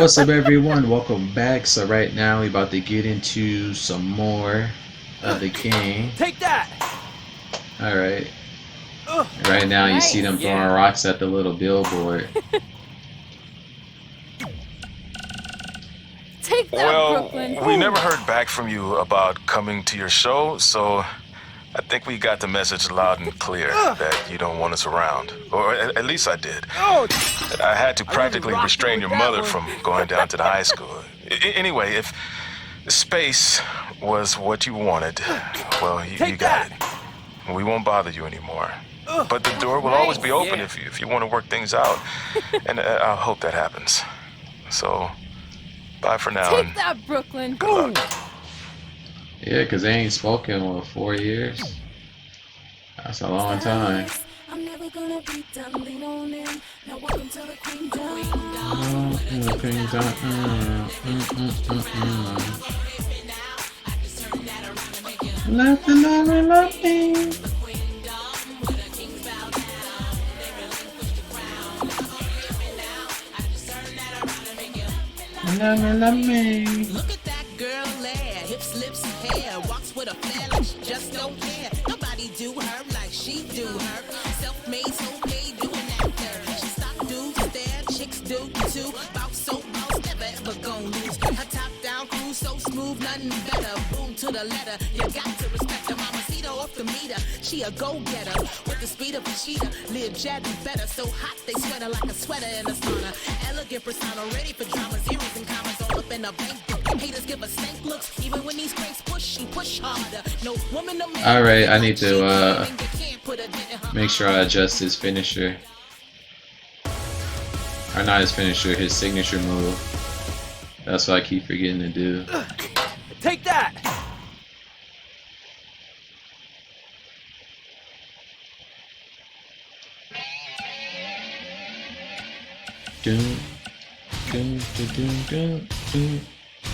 What's up, everyone? Welcome back. So right now we about to get into some more of the Kane. Take that! All right. Right now you see them throwing rocks at the little billboard. Take that, Brooklyn. We never heard back from you about coming to your show, so I think we got the message loud and clear that you don't want us around. Or at least I did. I had to practically restrain your mother from going down to the high school. Anyway, if space was what you wanted, well, you got it. We won't bother you anymore. But the door will always be open if you want to work things out. And I hope that happens. So, bye for now. Take that, Brooklyn. Good luck. Yeah, because they ain't spoken in 4 years. That's a long time. I'm never gonna be done. Lean on in. Now welcome to the queendom. Nothing over nothing. Love me. Look at that girl there, hips, lips, and hair, walks with a flair like she just don't care. Nobody do her like she do her. Self-made, so paid, doing that dirt. She stop dudes stare, chicks do too. Bout so boss, never ever gon' lose. Her top down crew so smooth, nothing better. Boom to the letter, you got to respect her. Mamacita off the meter, she a go-getter with the speed of a cheetah. Live jet and better, so hot they sweat her like a sweater in a sauna. Elegant persona, ready for drama, zeros and commas all up in a bank book. Haters give us stank looks, even when these cranks push, she push harder. No woman, no man. All right, I need to make sure I adjust his finisher. Or not his finisher, his signature move. That's what I keep forgetting to do. Take that! Dun, dun, dun, dun, dun, dun,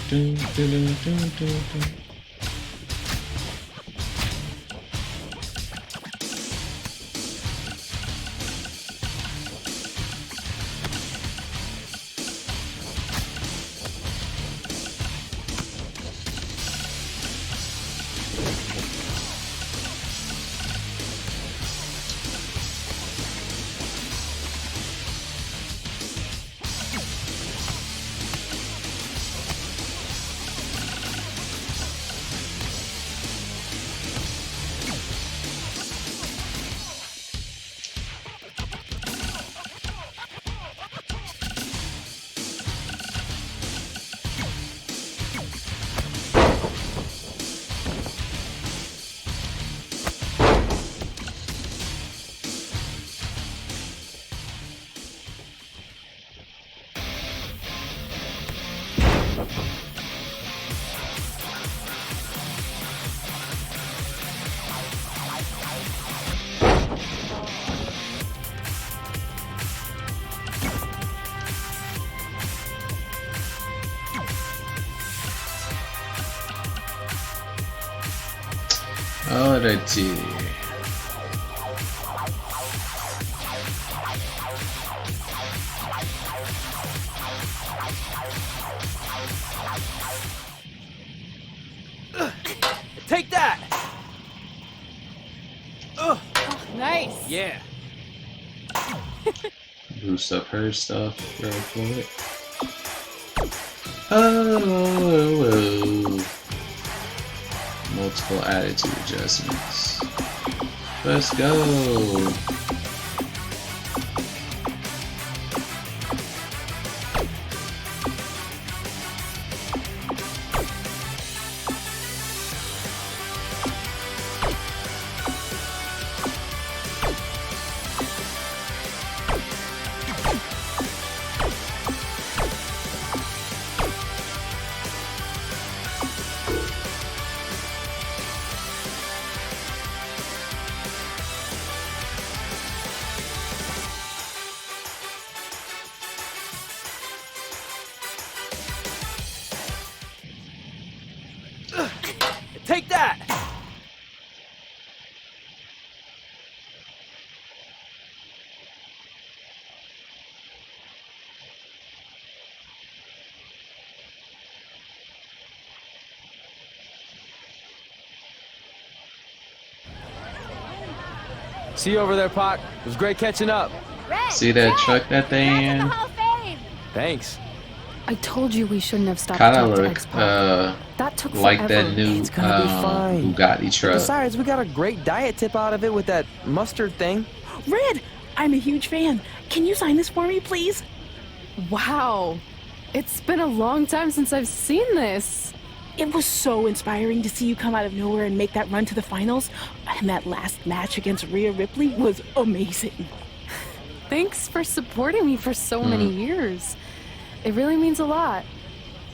dun, dun, dun, dun, dun. Alrighty. Take that! Oh, nice. Yeah. Boost up her stuff real quick. Oh. Multiple attitude adjustments. Let's go. Take that! See you over there, Pac. It was great catching up. See that truck that they in? Thanks. I told you we shouldn't have stopped. Kinda to talk to look X-Pac. That took like forever. that new It's gonna be fine. Bugatti truck. Besides, we got a great diet tip out of it with that mustard thing. Red, I'm a huge fan. Can you sign this for me, please? Wow. It's been a long time since I've seen this. It was so inspiring to see you come out of nowhere and make that run to the finals. And that last match against Rhea Ripley was amazing. Thanks for supporting me for so many years. It really means a lot.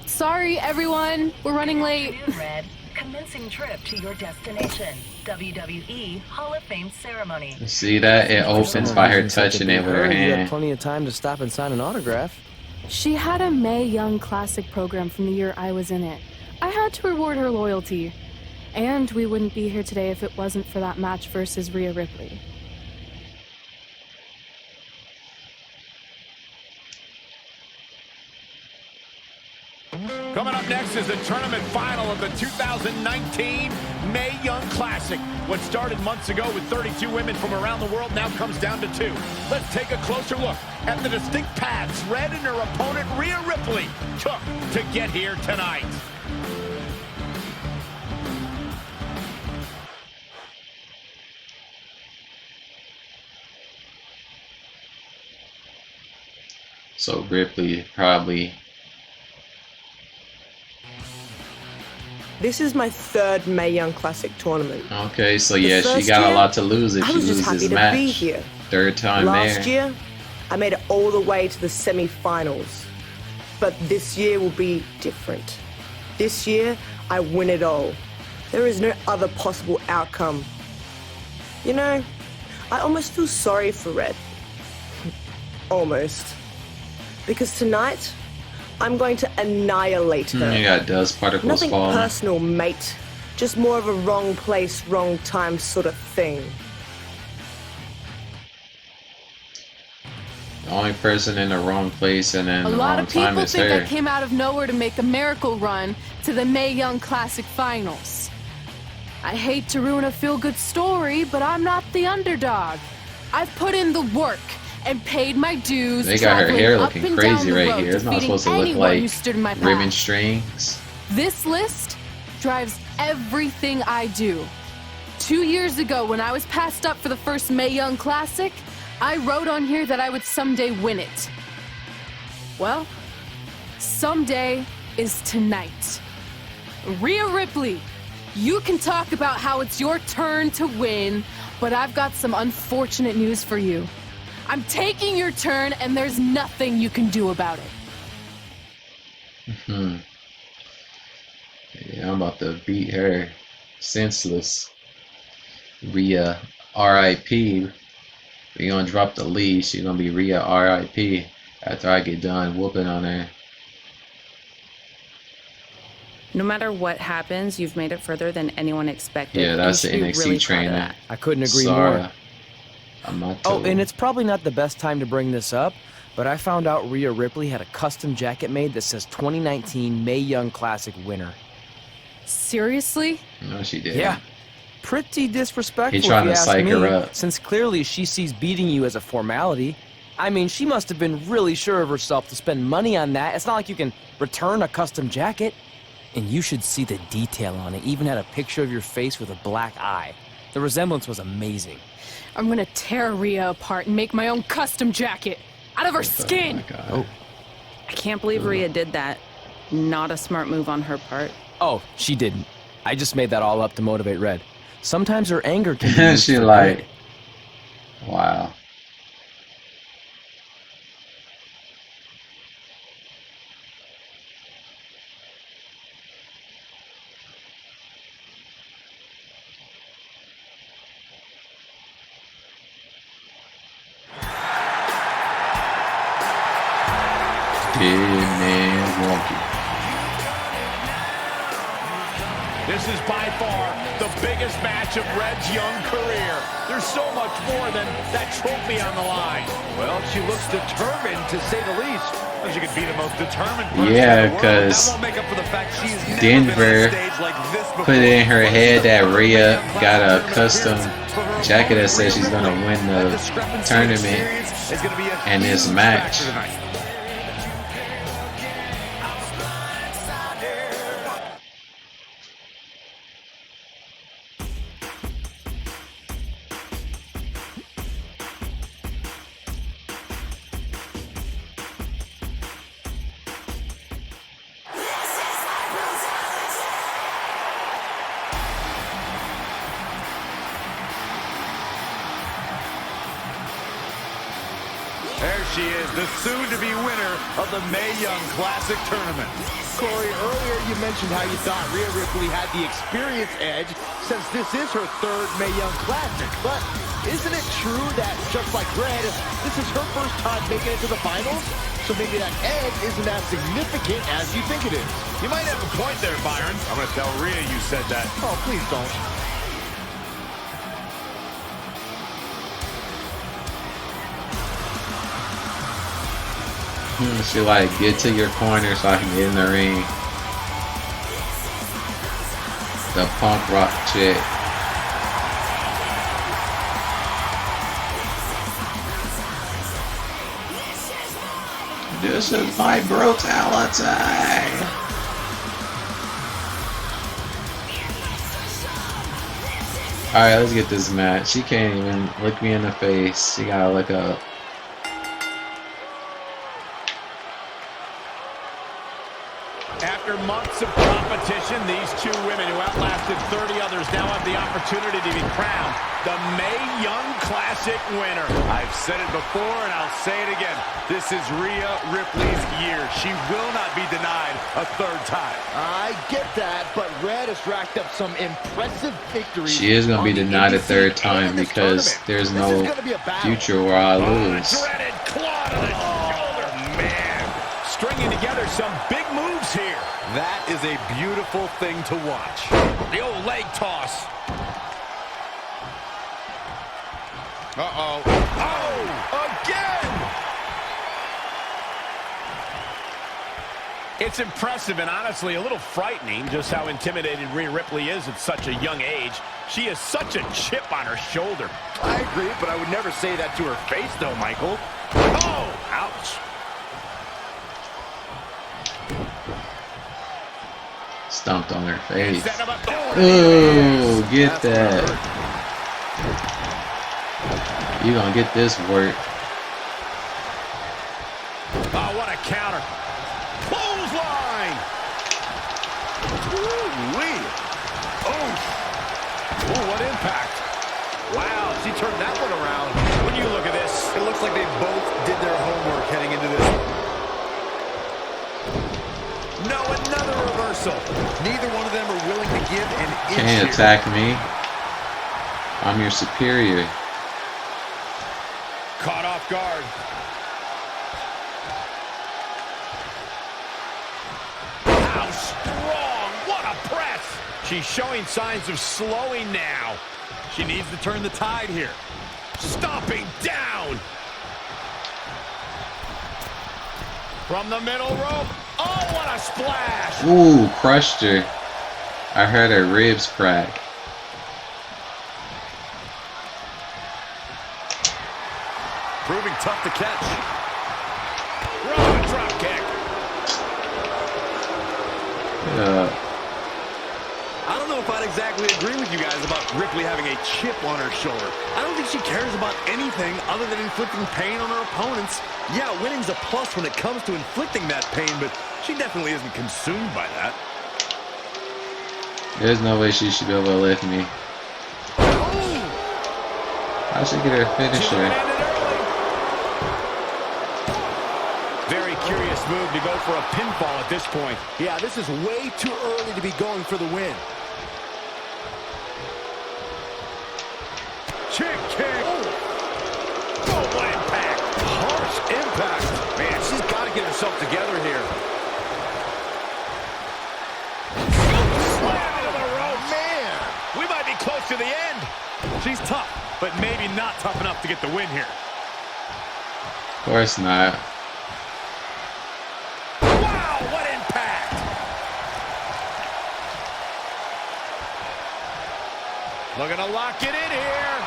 Sorry, everyone. We're running late. Red, commencing trip to your destination. WWE Hall of Fame ceremony. See that? It opens by her touching it with her You had hand. plenty of time to stop and sign an autograph. She had a Mae Young Classic program from the year I was in it. I had to reward her loyalty. And we wouldn't be here today if it wasn't for that match versus Rhea Ripley. Coming up next is the tournament final of the 2019 Mae Young Classic. What started months ago with 32 women from around the world now comes down to 2. Let's take a closer look at the distinct paths Red and her opponent Rhea Ripley took to get here tonight. So Ripley probably. This is my 3rd Mae Young Classic tournament. Okay, so yeah, she first got a year, lot to lose if I she was just loses happy to match. be here. 3rd time Last there. year, I made it all the way to the semi-finals. But this year will be different. This year, I win it all. There is no other possible outcome. You know, I almost feel sorry for Red. Almost. Because tonight, I'm going to annihilate her. You got dust particles Nothing falling. personal, mate. Just more of a wrong place, wrong time sort of thing. The only person in the wrong place and in A the lot wrong of time people is think her. I came out of nowhere to make a miracle run to the Mae Young Classic Finals. I hate to ruin a feel-good story, but I'm not the underdog. I've put in the work and paid my dues. They got her traveling hair up looking and crazy down the right road, here. It's not defeating supposed to look anyone who like stood in my path. ribbon strings. This list drives everything I do. 2 years ago, when I was passed up for the first Mae Young Classic, I wrote on here that I would someday win it. Well, someday is tonight. Rhea Ripley, you can talk about how it's your turn to win, but I've got some unfortunate news for you. I'm taking your turn, and there's nothing you can do about it. Yeah, I'm about to beat her senseless. Rhea R.I.P. We gonna drop the lead. She's gonna be Rhea R.I.P. after I get done whooping on her. No matter what happens, you've made it further than anyone expected. Yeah, that's the and you should NXT be really proud of trainer. that. I couldn't agree Sarah more. Amato. Oh, and it's probably not the best time to bring this up, but I found out Rhea Ripley had a custom jacket made that says 2019 Mae Young Classic winner. Seriously? No, she did. Yeah. Pretty disrespectful, He trying if you to ask psych me, her up. since clearly she sees beating you as a formality. I mean, she must have been really sure of herself to spend money on that. It's not like you can return a custom jacket. And you should see the detail on it. Even had a picture of your face with a black eye. The resemblance was amazing. I'm gonna tear Rhea apart and make my own custom jacket out of her skin. Oh my God. I can't believe Rhea did that. Not a smart move on her part. Oh, she didn't. I just made that all up to motivate Red. Sometimes her anger can be used She for like, good. wow. Milwaukee. This is by far the biggest match of Red's young career. There's so much more than that trophy on the line. Well, she looks determined, to say the least. She could be the most determined person Yeah, in the world. because That won't make up for the fact she's never Denver been on a stage like this before. put it in her head that Rhea got a custom jacket that says she's gonna win the tournament and this match. There she is, the soon-to-be winner of the Mae Young Classic Tournament. Corey, earlier you mentioned how you thought Rhea Ripley had the experience edge since this is her third Mae Young Classic. But isn't it true that, just like Red, this is her first time making it to the finals? So maybe that edge isn't as significant as you think it is. You might have a point there, Byron. I'm going to tell Rhea you said that. Oh, please don't. She like, get to your corner so I can get in the ring. The punk rock chick. This is my brutality. Alright, let's get this match. She can't even look me in the face. She gotta look up. After months of competition, these two women who outlasted 30 others now have the opportunity to be crowned the Mae Young Classic winner. I've said it before and I'll say it again. This is Rhea Ripley's year. She will not be denied a third time. I get that, but Red has racked up some impressive victories. She is going to be denied a third time because there's no future where I lose. Dreaded claw to the shoulder, man. Stringing together some big moves here. That is a beautiful thing to watch. The old leg toss. Uh-oh. Oh, again! It's impressive and honestly a little frightening just how intimidated Rhea Ripley is at such a young age. She has such a chip on her shoulder. I agree, but I would never say that to her face, though, Michael. Oh, ouch. Stomped on her face. Ooh, get that. You gonna get this work. Oh, what a counter. Clothesline. Ooh-wee. Oh, what impact. Wow, she turned that one around. When you look at this, it looks like they both did their homework heading into this. No, another reversal. Neither one of them are willing to give an inch. Can't attack me. I'm your superior. Caught off guard. How strong! What a press! She's showing signs of slowing now. She needs to turn the tide here. Stomping down. From the middle rope. Oh, what a splash! Ooh, crushed her. I heard her ribs crack. Proving tough to catch. Rollins drop kick. I don't know if I'd exactly agree with you guys about Ripley having a chip on her shoulder. I don't think she cares about anything other than inflicting pain on her opponents. Yeah, winning's a plus when it comes to inflicting that pain, but she definitely isn't consumed by that. There's no way she should be able to lift me. I should get her finisher. Very curious move to go for a pinfall at this point. Yeah, this is way too early to be going for the win. Chick kick. Oh, what impact. Harsh impact. Man, she's got to get herself together here. Slam into the ropes. Man, we might be close to the end. She's tough, but maybe not tough enough to get the win here. Of course not. Wow, what impact! Looking to lock it in here.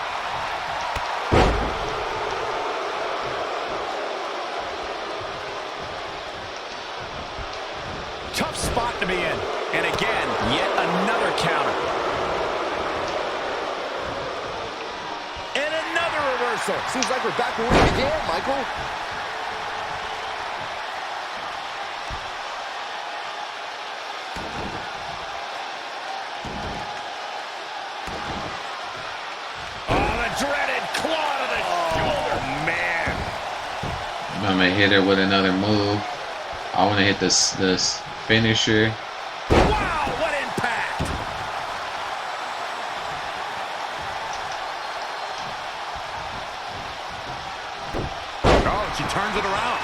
spot to be in. And again, yet another counter. And another reversal. Seems like we're back where we began, Michael. Dreaded claw to the shoulder. Man. I'm gonna hit her with another move. I want to hit this finisher. Wow, what impact! Oh, she turns it around.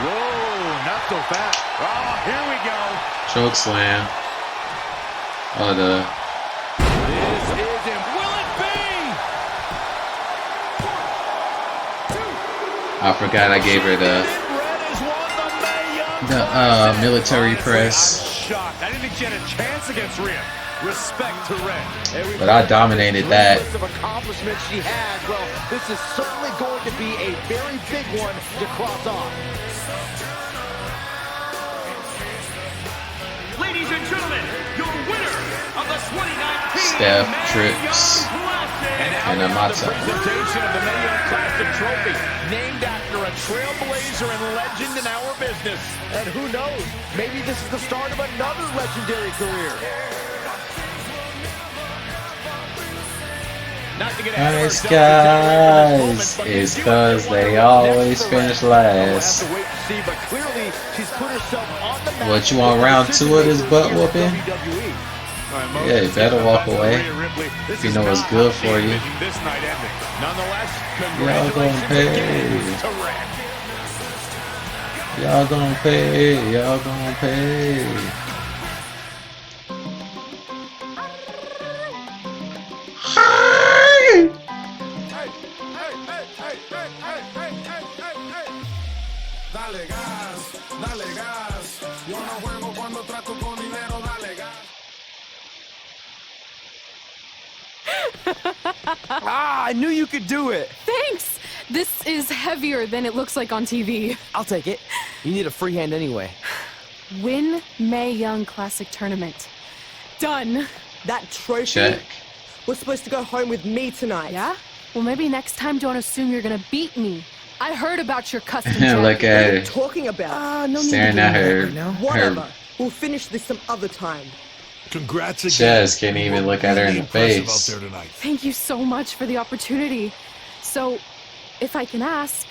Whoa, not so fast. Oh, here we go. Choke slam. Oh, the. This is him. Will it be? I forgot I gave her the military press. Shocked. I didn't think she had a chance against Rhea. Respect to Red. But I dominated that. List of accomplishments she has. Well, this is certainly going to be a very big one to cross off. Ladies and gentlemen, your winner of the 2019 Steph trips and a matza. Presentation of the Mae Young Classic Trophy, named after a trailblazer and legend in our business. And who knows, maybe this is the start of another legendary career. Nice guys, it's cause they always finish last. What, you want round 2 of this butt whooping? Yeah, you better walk away if you know what's good for you. Y'all gonna pay. Y'all gonna pay. Y'all gonna pay. Dale gas, dale gas. Yo no juego cuando trato con dinero, dale gas. Ah, I knew you could do it. Thanks! This is heavier than it looks like on TV. I'll take it. You need a free hand anyway. Win Mae Young Classic Tournament. Done. That trophy Check. was supposed to go home with me tonight. Yeah? Well, maybe next time don't assume you're gonna beat me. I heard about your custom jacket. Look at What are you her. talking about? No Staring at her. Whatever. We'll finish this some other time. Congrats again. Chaz can't even look at her in the face. Thank you so much for the opportunity. So, if I can ask,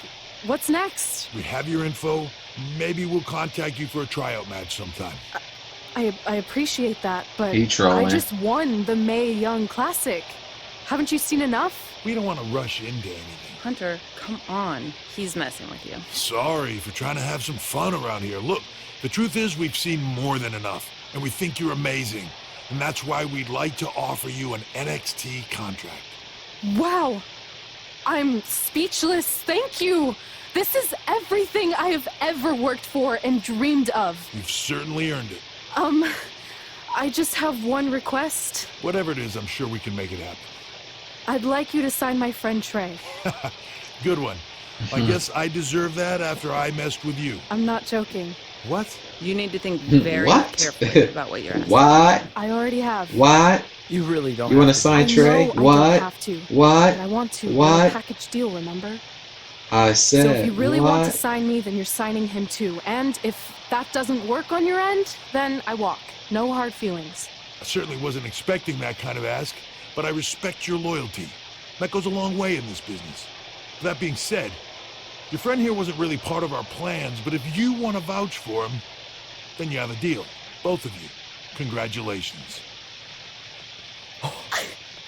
what's next? We have your info. Maybe we'll contact you for a tryout match sometime. I appreciate that, but He trolling. I just won the Mae Young Classic. Haven't you seen enough? We don't want to rush into anything. Hunter, come on. He's messing with you. Sorry for trying to have some fun around here. Look, the truth is we've seen more than enough, and we think you're amazing. And that's why we'd like to offer you an NXT contract. Wow! I'm speechless. Thank you. This is everything I have ever worked for and dreamed of. You've certainly earned it. I just have one request. Whatever it is, I'm sure we can make it happen. I'd like you to sign my friend Trey. Good one. I guess I deserve that after I messed with you. I'm not joking. What? You need to think very What? carefully about what you're asking. What? I already have. What? You really don't. You want to have sign I Trey? know I What? don't have to, What? but I want to. What? In a package deal, remember? I said. So if you really want to what? sign me, then you're signing him too. And if that doesn't work on your end, then I walk. No hard feelings. I certainly wasn't expecting that kind of ask, but I respect your loyalty. That goes a long way in this business. That being said, your friend here wasn't really part of our plans, but if you want to vouch for him, then you have a deal. Both of you. Congratulations.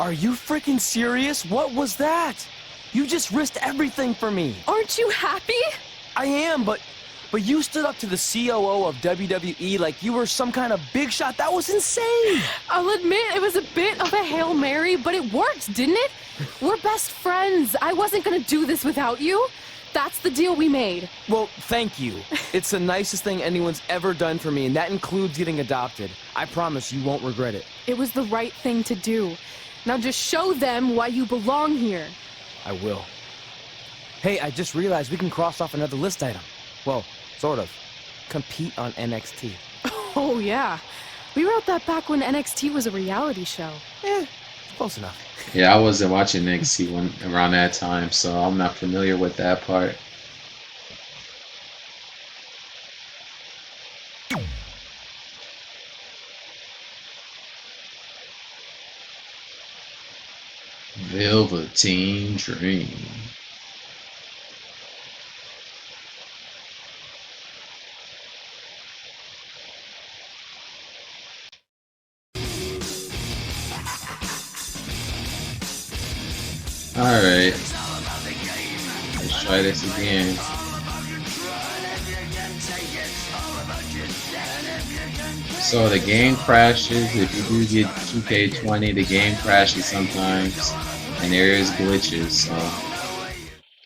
Are you freaking serious? What was that? You just risked everything for me. Aren't you happy? I am, but you stood up to the COO of WWE like you were some kind of big shot. That was insane. I'll admit it was a bit of a Hail Mary, but it worked, didn't it? We're best friends. I wasn't gonna do this without you. That's the deal we made. Well, thank you. It's the nicest thing anyone's ever done for me, and that includes getting adopted. I promise you won't regret it. It was the right thing to do. Now just show them why you belong here. I will. Hey, I just realized we can cross off another list item. Well, sort of. Compete on NXT. Oh, yeah. We wrote that back when NXT was a reality show. Close enough. Yeah, I wasn't watching NXT around that time, so I'm not familiar with that part. Velveteen Dream. Alright. Let's try this again. So the game crashes. If you do get 2K20, the game crashes sometimes. And there is glitches, so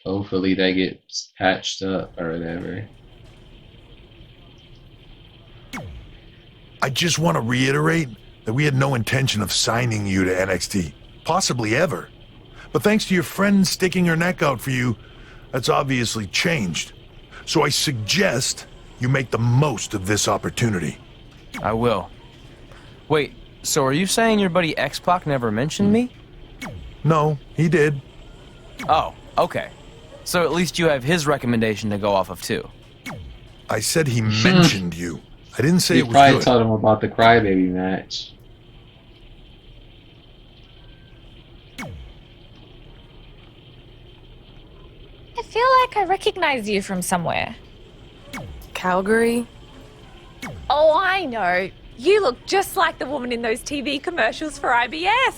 hopefully that gets patched up or whatever. I just want to reiterate that we had no intention of signing you to NXT, possibly ever. But thanks to your friend sticking her neck out for you, that's obviously changed. So I suggest you make the most of this opportunity. I will. Wait, so are you saying your buddy X-Pac never mentioned me? No, he did. Oh, okay. So at least you have his recommendation to go off of too. I said he mentioned you. I didn't say You it was probably good. told him about the Crybaby match. I feel like I recognize you from somewhere. Calgary? Oh, I know. You look just like the woman in those TV commercials for IBS.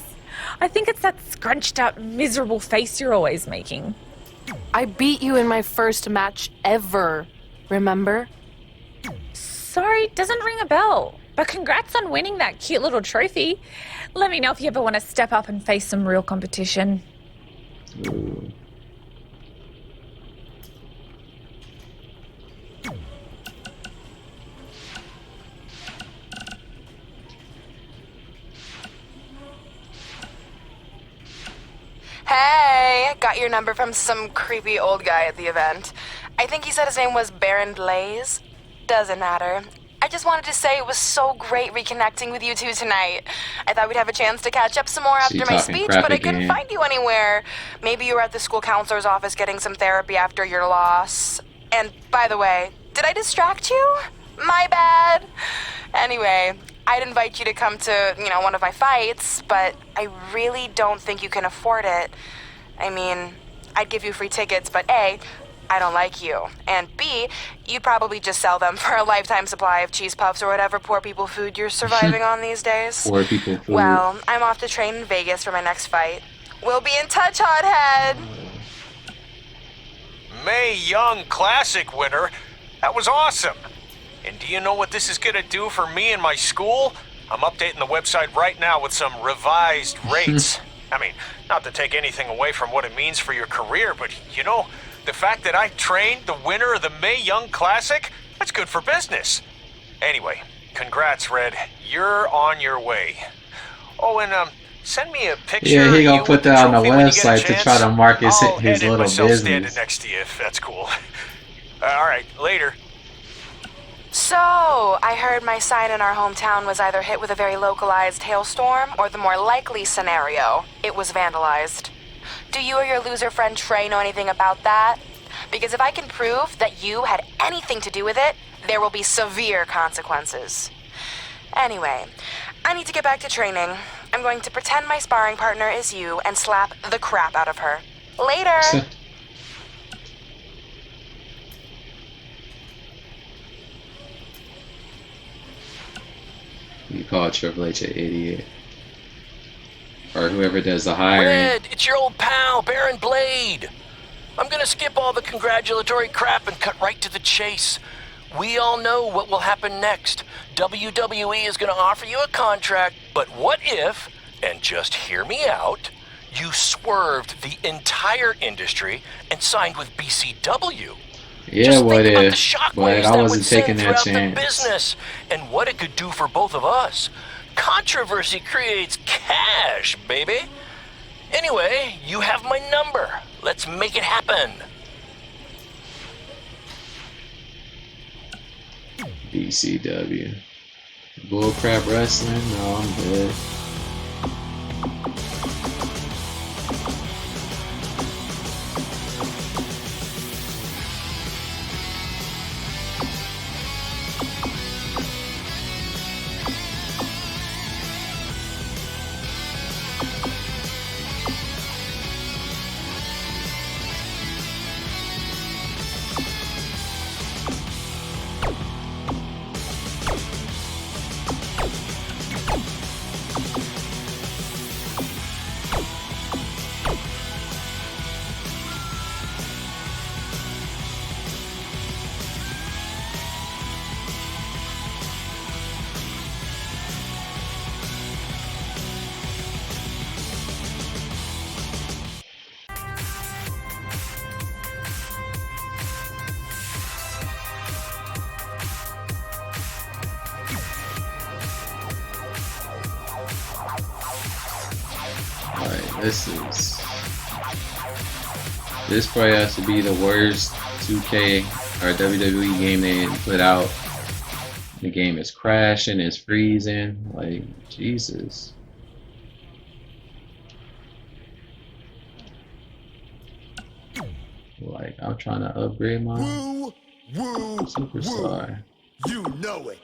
I think it's that scrunched up, miserable face you're always making. I beat you in my first match ever, remember? Sorry, doesn't ring a bell. But congrats on winning that cute little trophy. Let me know if you ever want to step up and face some real competition. Ooh. Hey, got your number from some creepy old guy at the event. I think he said his name was Baron Blaze. Doesn't matter. I just wanted to say it was so great reconnecting with you two tonight. I thought we'd have a chance to catch up some more after my speech, but I couldn't find you anywhere. Maybe you were at the school counselor's office getting some therapy after your loss. And by the way, did I distract you? My bad. Anyway, I'd invite you to come to, one of my fights, but I really don't think you can afford it. I mean, I'd give you free tickets, but A, I don't like you, and B, you'd probably just sell them for a lifetime supply of cheese puffs or whatever poor people food you're surviving on these days. Poor people food. Well, I'm off to train in Vegas for my next fight. We'll be in touch, hothead! Mae Young Classic winner. That was awesome. And do you know what this is going to do for me and my school? I'm updating the website right now with some revised rates. I mean, not to take anything away from what it means for your career, but the fact that I trained the winner of the Mae Young Classic, that's good for business. Anyway, congrats, Red. You're on your way. Oh, and send me a picture. Yeah, he gonna put that on the website to chance. try to market his I'll edit little myself business. standing next to you if that's cool. All right, later. So, I heard my sign in our hometown was either hit with a very localized hailstorm, or the more likely scenario, it was vandalized. Do you or your loser friend Trey know anything about that? Because if I can prove that you had anything to do with it, there will be severe consequences. Anyway, I need to get back to training. I'm going to pretend my sparring partner is you and slap the crap out of her. Later! You call Triple H an idiot. Or whoever does the hiring. Red, it's your old pal, Baron Blade. I'm gonna skip all the congratulatory crap and cut right to the chase. We all know what will happen next. WWE is gonna offer you a contract, but what if, and just hear me out, you swerved the entire industry and signed with BCW? Yeah, Just what think about the if? shockwaves But I that wasn't would send taking that throughout the chance. business and what it could do for both of us. Controversy creates cash, baby. Anyway, you have my number. Let's make it happen. BCW. Bullcrap wrestling? No, I'm good. This probably has to be the worst 2K or WWE game they put out. The game is crashing, it's freezing, like Jesus. Like I'm trying to upgrade my superstar. You know it.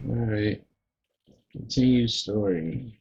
Alright. Continue story.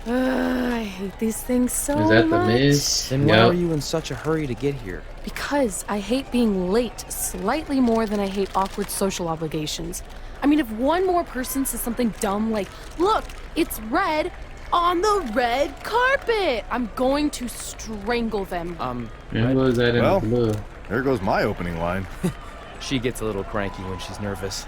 I hate these things so much. Is that the Miz? Then why are you in such a hurry to get here? Because I hate being late slightly more than I hate awkward social obligations. I mean, if one more person says something dumb like, look, it's red on the red carpet, I'm going to strangle them. And what was that in the blue? There goes my opening line. She gets a little cranky when she's nervous.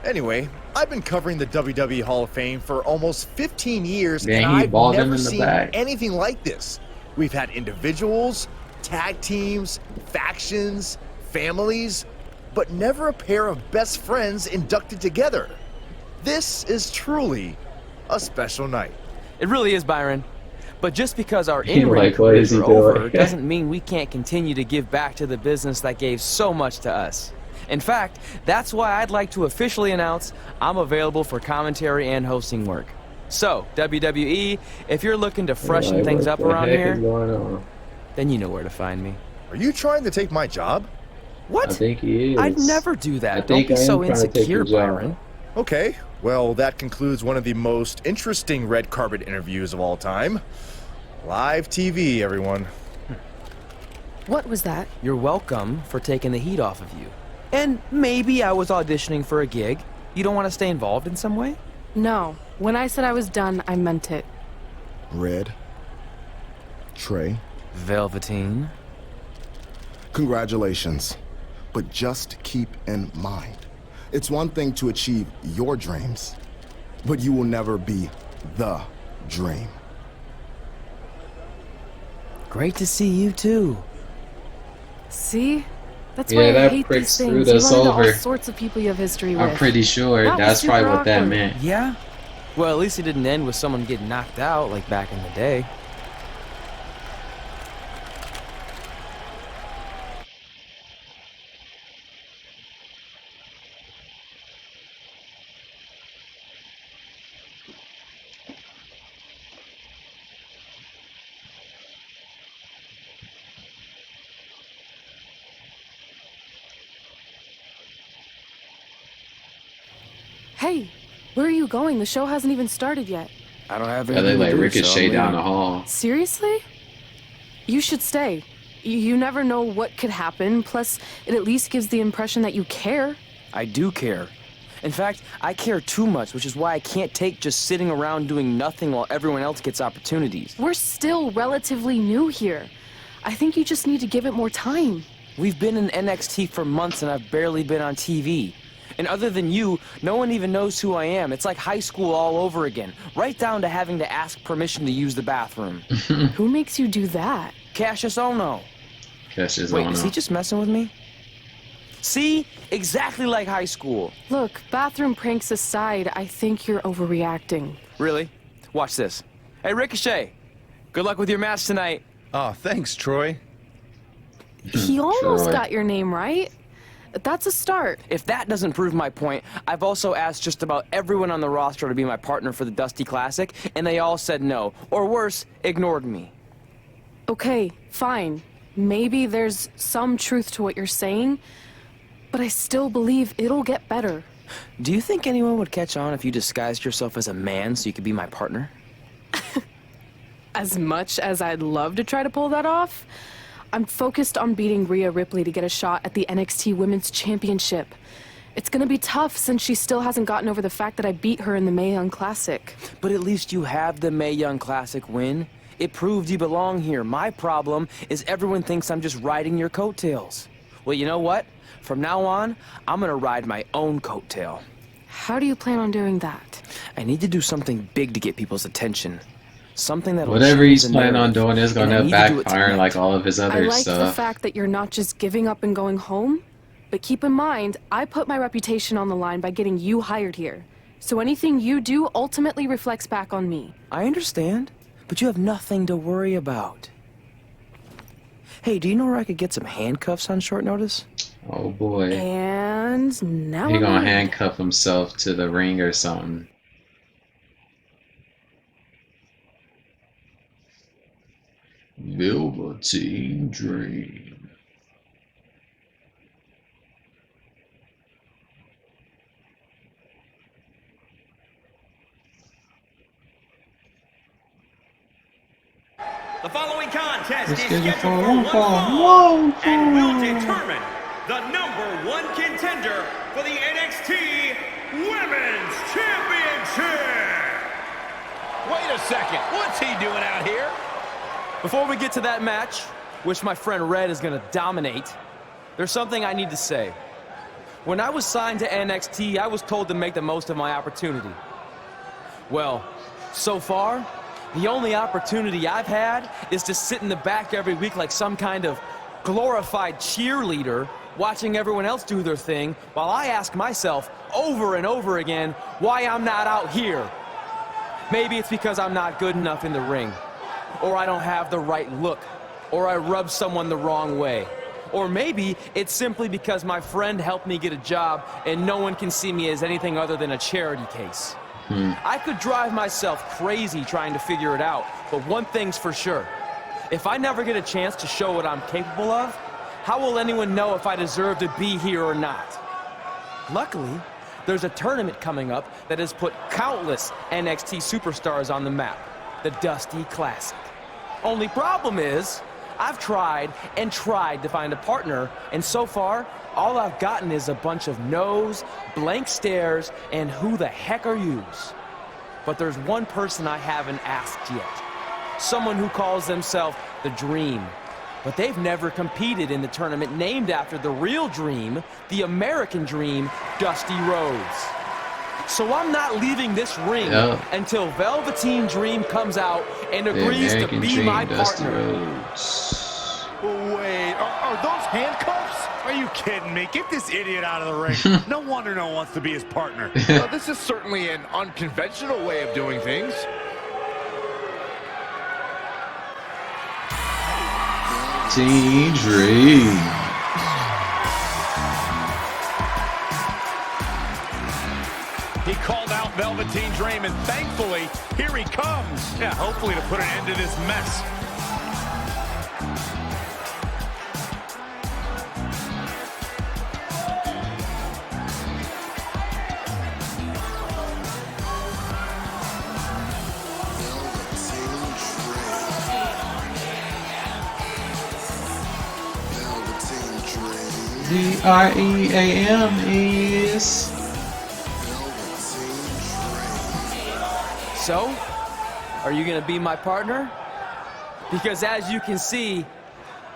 Anyway, I've been covering the WWE Hall of Fame for almost 15 years, Dang, and I've balled him never in the seen back. anything like this. We've had individuals, tag teams, factions, families, but never a pair of best friends inducted together. This is truly a special night. It really is, Byron. But just because our You're in-ring like, what is careers he are doing? over doesn't mean we can't continue to give back to the business that gave so much to us. In fact, that's why I'd like to officially announce I'm available for commentary and hosting work. So, WWE, if you're looking to freshen Like, things what up the around heck here, is going on? then you know where to find me. Are you trying to take my job? What? I think he is. I'd never do that. I Don't think be I am so trying to take insecure, your job. Byron. Okay, well, that concludes one of the most interesting red carpet interviews of all time. Live TV, everyone. What was that? You're welcome for taking the heat off of you. And maybe I was auditioning for a gig. You don't want to stay involved in some way? No. When I said I was done, I meant it. Red. Trey. Velveteen. Congratulations. But just keep in mind, it's one thing to achieve your dreams, but you will never be the dream. Great to see you too. See? That's Yeah, why I that hate prick these screwed things. us You run into over. all sorts of people you have history with. I'm pretty sure That was that's super probably what that awkward. meant. Yeah? Well, at least it didn't end with someone getting knocked out like back in the day. Hey, where are you going? The show hasn't even started yet. I don't have Yeah, anything they to like do, ricochet so down I'm the hall. Seriously? You should stay. You never know what could happen, plus it at least gives the impression that you care. I do care. In fact, I care too much, which is why I can't take just sitting around doing nothing while everyone else gets opportunities. We're still relatively new here. I think you just need to give it more time. We've been in NXT for months and I've barely been on TV. And other than you, no one even knows who I am. It's like high school all over again, right down to having to ask permission to use the bathroom. Who makes you do that? Cassius Ohno. Cassius Wait, Ohno. is he just messing with me? See? Exactly like high school. Look, bathroom pranks aside, I think you're overreacting. Really? Watch this. Hey, Ricochet. Good luck with your match tonight. Oh, thanks, Troy. He almost got your name right. That's a start. If that doesn't prove my point, I've also asked just about everyone on the roster to be my partner for the Dusty Classic, and they all said no. Or worse, ignored me. Okay, fine. Maybe there's some truth to what you're saying, but I still believe it'll get better. Do you think anyone would catch on if you disguised yourself as a man so you could be my partner? As much as I'd love to try to pull that off, I'm focused on beating Rhea Ripley to get a shot at the NXT Women's Championship. It's gonna be tough since she still hasn't gotten over the fact that I beat her in the Mae Young Classic. But at least you have the Mae Young Classic win. It proved you belong here. My problem is everyone thinks I'm just riding your coattails. Well, you know what? From now on, I'm gonna ride my own coattail. How do you plan on doing that? I need to do something big to get people's attention. Something that whatever he's planning on doing is going to backfire like all of his I other like the stuff. fact that you're not just giving up and going home, but keep in mind, I put my reputation on the line by getting you hired here. So anything you do ultimately reflects back on me. I understand, but you have nothing to worry about. Hey, do you know where I could get some handcuffs on short notice? Oh boy. And now He gonna handcuff himself to the ring or something. Velveteen Dream. The following contest Let's is get it scheduled for for one one fall. fall and will determine the #1 contender for the NXT Women's Championship. Wait a second. What's he doing out here? Before we get to that match, which my friend Red is gonna dominate, there's something I need to say. When I was signed to NXT, I was told to make the most of my opportunity. Well, so far, the only opportunity I've had is to sit in the back every week like some kind of glorified cheerleader, watching everyone else do their thing, while I ask myself over and over again why I'm not out here. Maybe it's because I'm not good enough in the ring, or I don't have the right look, or I rub someone the wrong way. Or maybe it's simply because my friend helped me get a job and no one can see me as anything other than a charity case. I could drive myself crazy trying to figure it out, but one thing's for sure. If I never get a chance to show what I'm capable of, how will anyone know if I deserve to be here or not? Luckily, there's a tournament coming up that has put countless NXT superstars on the map, the Dusty Classic. Only problem is, I've tried and tried to find a partner, and so far, all I've gotten is a bunch of no's, blank stares, and who the heck are yous? But there's one person I haven't asked yet. Someone who calls themselves the Dream. But they've never competed in the tournament named after the real Dream, the American Dream, Dusty Rhodes. So I'm not leaving this ring until Velveteen Dream comes out and agrees to be my partner. Wait, are those handcuffs? Are you kidding me? Get this idiot out of the ring. No wonder no one wants to be his partner. This is certainly an unconventional way of doing things. Teen Dream. He called out Velveteen Dream, and thankfully, here he comes. Yeah, hopefully to put an end to this mess. DREAM is... So, are you gonna be my partner? Because as you can see,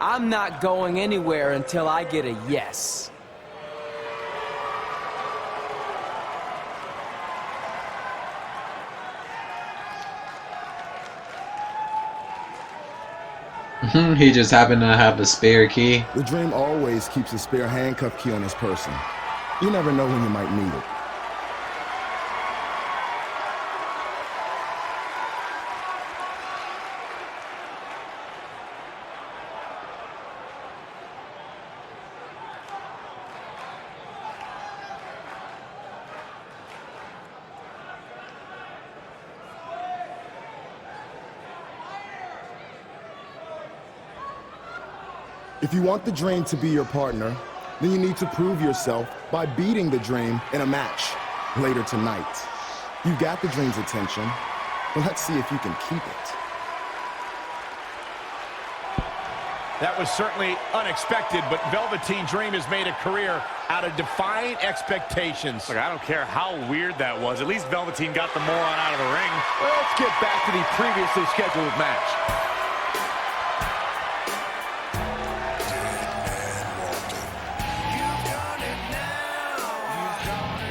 I'm not going anywhere until I get a yes. He just happened to have a spare key. The Dream always keeps a spare handcuff key on his person. You never know when you might need it. If you want the Dream to be your partner, then you need to prove yourself by beating the Dream in a match later tonight. You've got the Dream's attention, but let's see if you can keep it. That was certainly unexpected, but Velveteen Dream has made a career out of defying expectations. Look, I don't care how weird that was. At least Velveteen got the moron out of the ring. Let's get back to the previously scheduled match.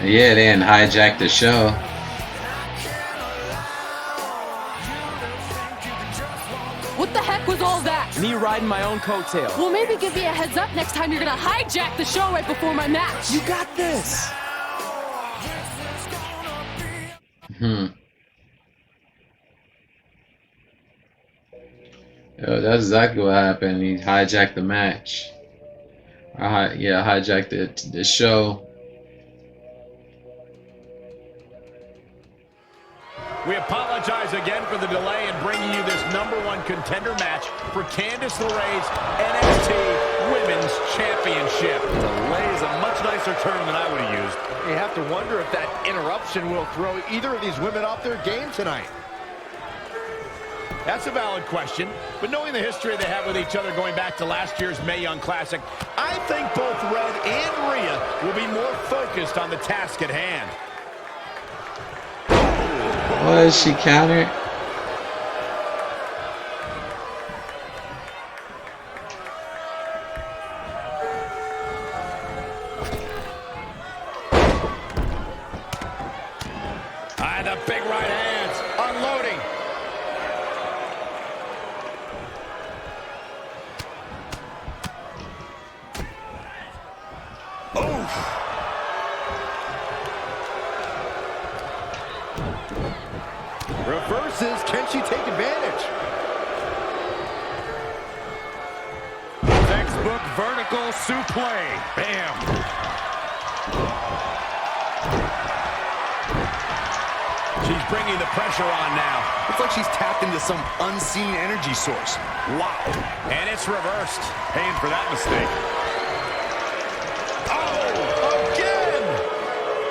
Yeah, they didn't hijack the show. What the heck was all that? Me riding my own coattail. Well, maybe give me a heads up next time you're gonna hijack the show right before my match. You got this. Yo, that's exactly what happened. He hijacked the match. Hijacked the show. We apologize again for the delay in bringing you this #1 contender match for Candice LeRae's NXT Women's Championship. Delay is a much nicer term than I would have used. You have to wonder if that interruption will throw either of these women off their game tonight. That's a valid question, but knowing the history they have with each other going back to last year's Mae Young Classic, I think both Red and Rhea will be more focused on the task at hand. Was she countered? The big right hands, unloading. Reverses, can she take advantage? Textbook vertical suplex. Bam. She's bringing the pressure on now. Looks like she's tapped into some unseen energy source. Wow. And it's reversed. Paying for that mistake. Oh, again!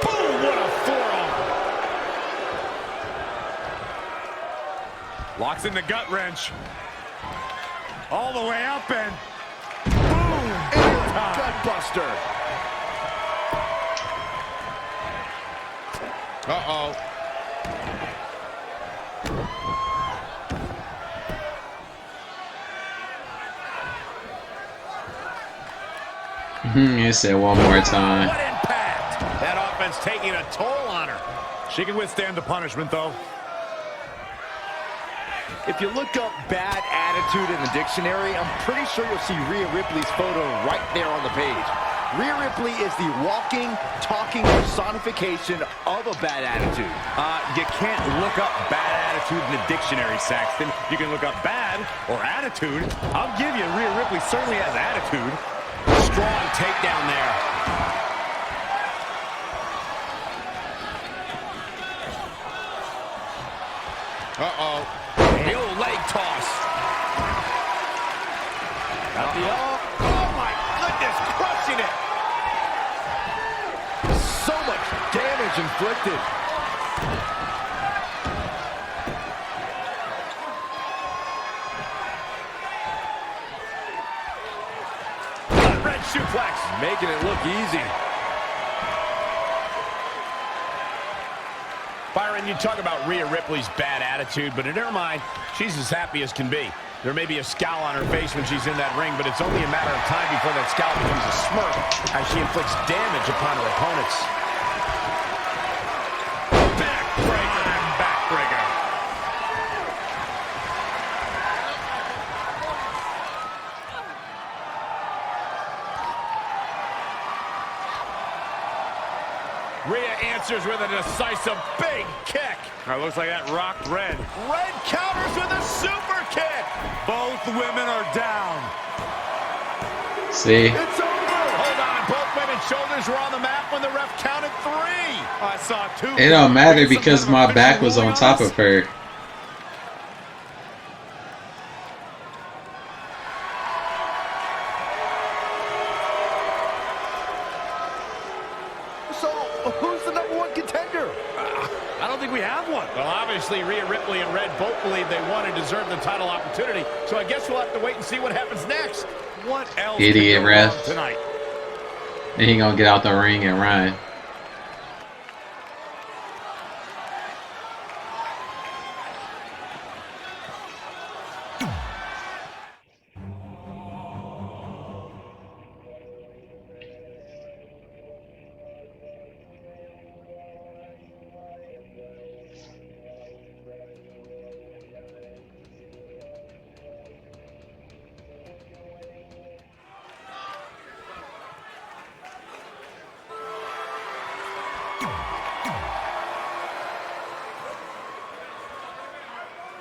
Boom, what a forearm. Locks in the gut wrench. All the way up and boom! Gut buster. Uh-oh. You said one more time. What impact! That offense taking a toll on her. She can withstand the punishment, though. If you look up bad attitude in the dictionary, I'm pretty sure you'll see Rhea Ripley's photo right there on the page. Rhea Ripley is the walking, talking personification of a bad attitude. You can't look up bad attitude in the dictionary, Saxton. You can look up bad or attitude. I'll give you Rhea Ripley certainly has attitude. Strong takedown there. Uh-oh. The old leg toss. Got the Oh my goodness, crushing it. So much damage inflicted. Red suplex. making it look easy. Byron, you talk about Rhea Ripley's bad attitude, but in her mind, she's as happy as can be. There may be a scowl on her face when she's in that ring, but it's only a matter of time before that scowl becomes a smirk as she inflicts damage upon her opponents. Backbreaker and backbreaker. Rhea answers with a decisive big kick. Looks like that rocked Red. Red counters with a super kick. Both women are down. See? It's over. Hold on. Both women's shoulders were on the mat when the ref counted 3. I saw 2. It don't matter because my back was on top of her. So, who's the #1 contender? I don't think we have one. Well, obviously, Rhea Ripley and Red both believe they won and deserve the title opportunity. So I guess we'll have to wait and see what happens next. What else Idiot ref. tonight? And he gonna get out the ring and run.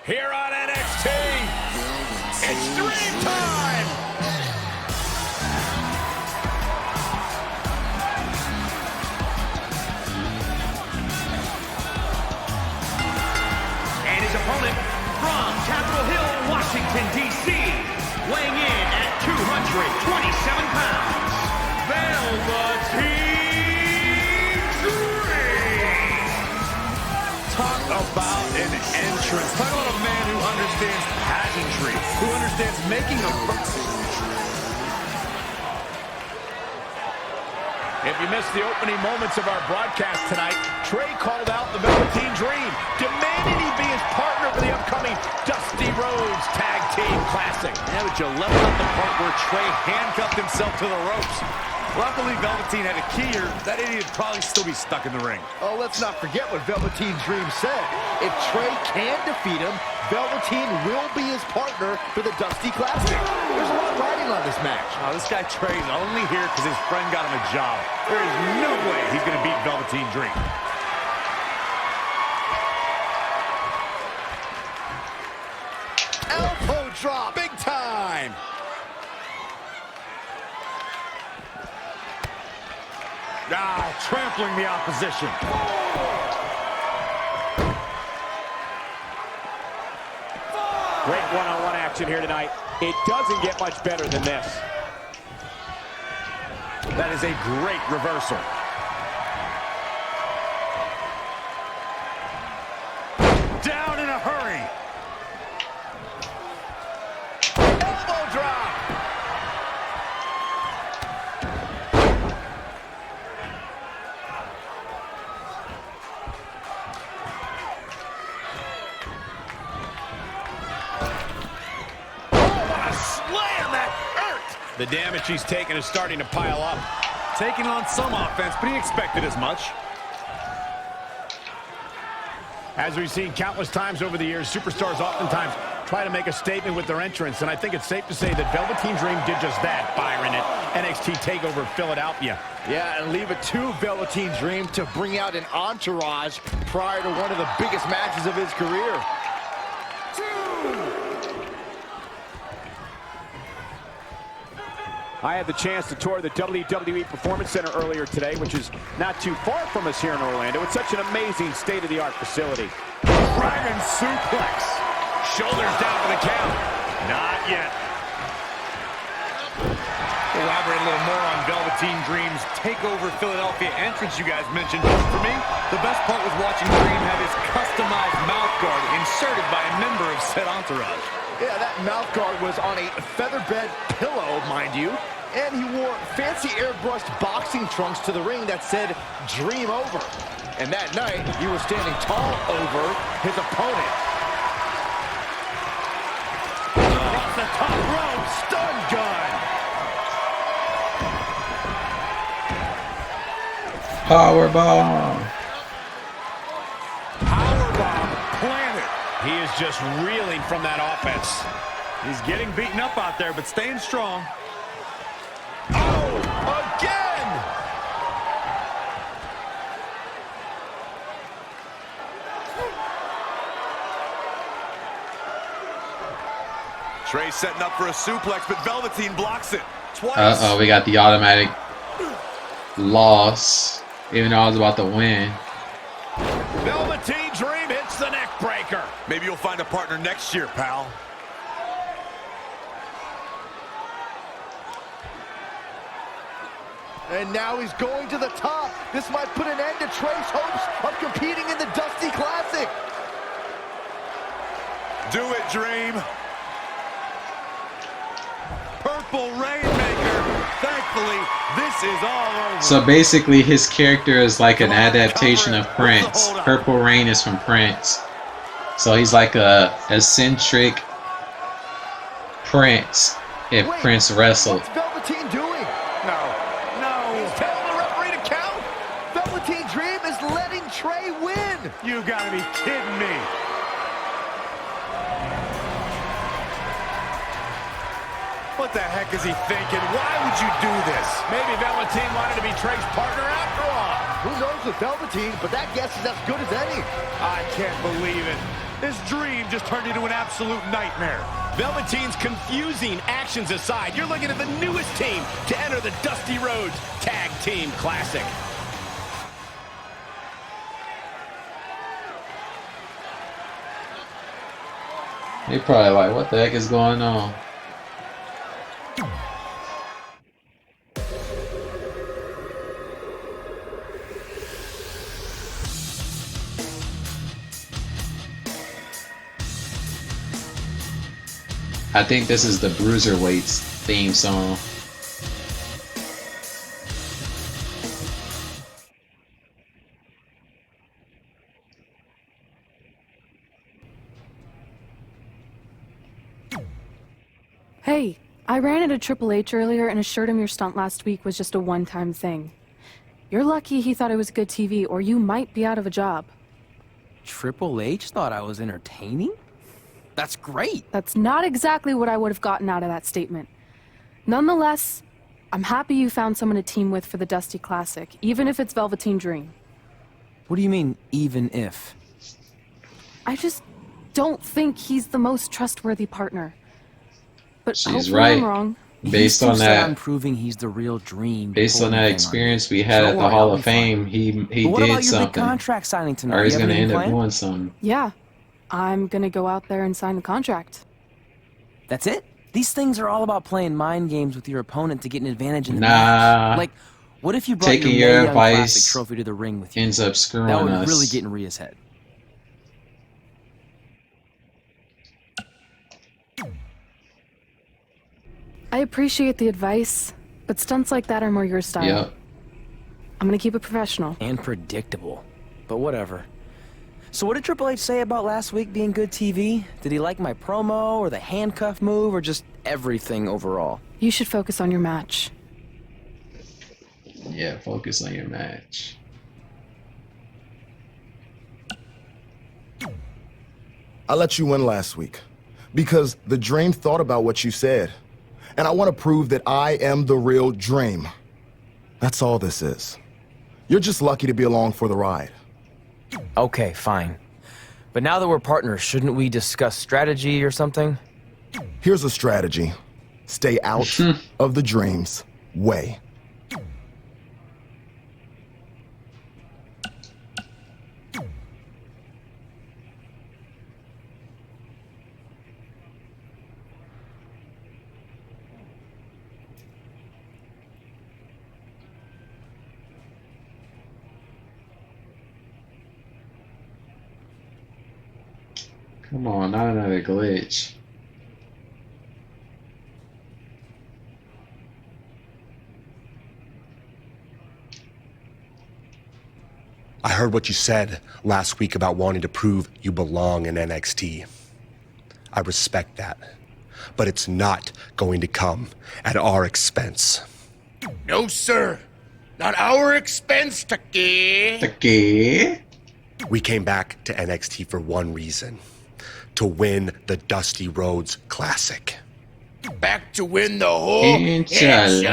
Here on NXT, Extreme Time! And his opponent from Capitol Hill, Washington, D.C., weighing in at 227 pounds, Velveteen Dream! Talk about an entrance. Talk about a man who understands pageantry, who understands making a... If you missed the opening moments of our broadcast tonight, Trey called out the Velveteen Dream, demanding he be his partner for the upcoming Dusty Rhodes Tag Team Classic. Yeah, but you leveled up the part where Trey handcuffed himself to the ropes. Luckily, Velveteen had a key, or that idiot would probably still be stuck in the ring. Oh, let's not forget what Velveteen Dream said. If Trey can defeat him, Velveteen will be his partner for the Dusty Classic. There's a lot riding on this match. Oh, this guy Trey's only here because his friend got him a job. There is no way he's going to beat Velveteen Dream. Elbow drop, big time. Trampling the opposition. Great one-on-one action here tonight. It doesn't get much better than this. That is a great reversal. Down in a hurry. Elbow drop. The damage he's taken is starting to pile up. Taking on some offense, but he expected as much. As we've seen countless times over the years, superstars oftentimes try to make a statement with their entrance, and I think it's safe to say that Velveteen Dream did just that, Byron, at NXT Takeover Philadelphia. Yeah, and leave it to Velveteen Dream to bring out an entourage prior to one of the biggest matches of his career. I had the chance to tour the WWE Performance Center earlier today, which is not too far from us here in Orlando. It's such an amazing state-of-the-art facility. Dragon suplex. Shoulders down for the count. Not yet. Elaborate a little more on Velveteen Dream's Takeover Philadelphia entrance you guys mentioned. For me, the best part was watching Dream have his customized mouth guard inserted by a member of said entourage. Yeah, that mouth guard was on a feather bed pillow, mind you. And he wore fancy airbrushed boxing trunks to the ring that said, "Dream Over." And that night, he was standing tall over his opponent. Across the top rope, stun gun. Powerbomb. Powerbomb planted. He is just reeling from that offense. He's getting beaten up out there, but staying strong. Oh, again! Trey setting up for a suplex, but Velveteen blocks it twice. Uh-oh, we got the automatic loss, even though I was about to win. Velveteen Dream hits the neck breaker. Maybe you'll find a partner next year, pal. And now he's going to the top. This might put an end to Trey's hopes of competing in the Dusty Classic. Do it, Dream. Purple Rainmaker. Thankfully, this is all over. So basically, his character is like an adaptation of Prince. Purple Rain is from Prince. So he's like a eccentric Prince if Prince wrestled. What's Velveteen doing? He's telling the referee to count. Velveteen Dream is letting Trey win. You gotta be kidding me. What the heck is he thinking? Why would you do this? Maybe Velveteen wanted to be Trey's partner after all. Who knows with Velveteen, but that guess is as good as any. I can't believe it. This dream just turned into an absolute nightmare. Velveteen's confusing actions aside, you're looking at the newest team to enter the Dusty Rhodes Tag Team Classic. You're probably like, what the heck is going on? I think this is the Bruiserweights theme song. Hey, I ran into Triple H earlier and assured him your stunt last week was just a one-time thing. You're lucky he thought it was good TV, or you might be out of a job. Triple H thought I was entertaining? That's great. That's not exactly what I would have gotten out of that statement. Nonetheless, I'm happy you found someone to team with for the Dusty Classic, even if it's Velveteen Dream. What do you mean, even if? I just don't think he's the most trustworthy partner. But She's hopefully right. I'm wrong. Based on that, proving he's the real Dream. based on that experience we had at the Hall of Fame, he did something. Contract signing tonight? Or he's You going to have end any up plan? doing something. Yeah, I'm gonna go out there and sign the contract. That's it? These things are all about playing mind games with your opponent to get an advantage in the Nah. match. Like, what if you brought Taking your your Mae Young Classic advice trophy to the ring with you? ends up screwing that would us. really get in Rhea's head. I appreciate the advice, but stunts like that are more your style. Yep. I'm gonna keep it professional. And predictable. But whatever. So what did Triple H say about last week being good TV? Did he like my promo, or the handcuff move, or just everything overall? You should focus on your match. Yeah, focus on your match. I let you win last week because the Dream thought about what you said. And I want to prove that I am the real Dream. That's all this is. You're just lucky to be along for the ride. Okay, fine. But now that we're partners, shouldn't we discuss strategy or something? Here's a strategy. Stay out of the Dream's way. Come on, not another glitch. I heard what you said last week about wanting to prove you belong in NXT. I respect that. But it's not going to come at our expense. No, sir. Not our expense, Taki. Taki? We came back to NXT for one reason. To win the Dusty Rhodes Classic. Back to win the whole enchilada.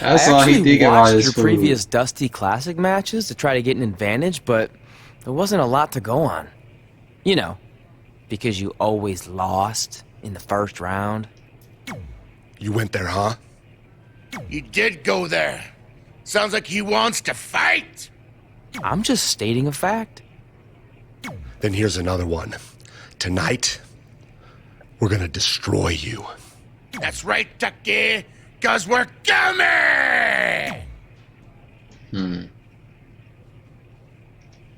That's all he thinking about is your food. previous Dusty Classic matches to try to get an advantage, but there wasn't a lot to go on. You know, because you always lost in the first round. You went there, huh? You did go there. Sounds like he wants to fight. I'm just stating a fact. Then here's another one. Tonight, we're gonna destroy you. That's right, Taki. 'Cause we're coming!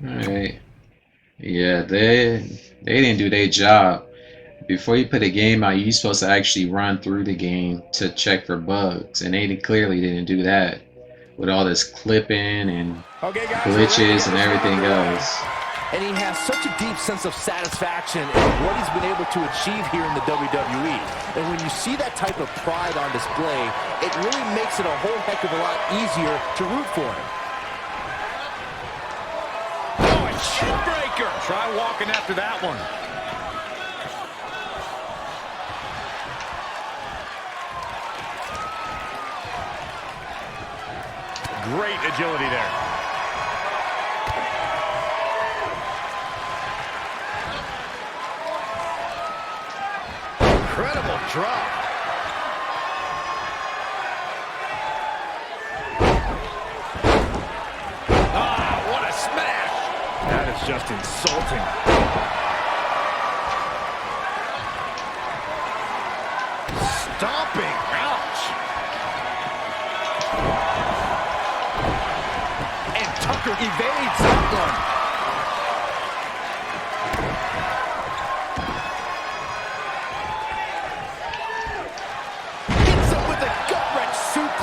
Alright. Yeah, they didn't do their job. Before you put a game out, you're supposed to actually run through the game to check for bugs, and they clearly didn't do that. With all this clipping and glitches and everything else. And he has such a deep sense of satisfaction in what he's been able to achieve here in the WWE. And when you see that type of pride on display, it really makes it a whole heck of a lot easier to root for him. Oh, a chin breaker. Try walking after that one. Great agility there. Incredible drop. Ah, what a smash. That is just insulting. Stomping. Ouch. And Tucker evades that one.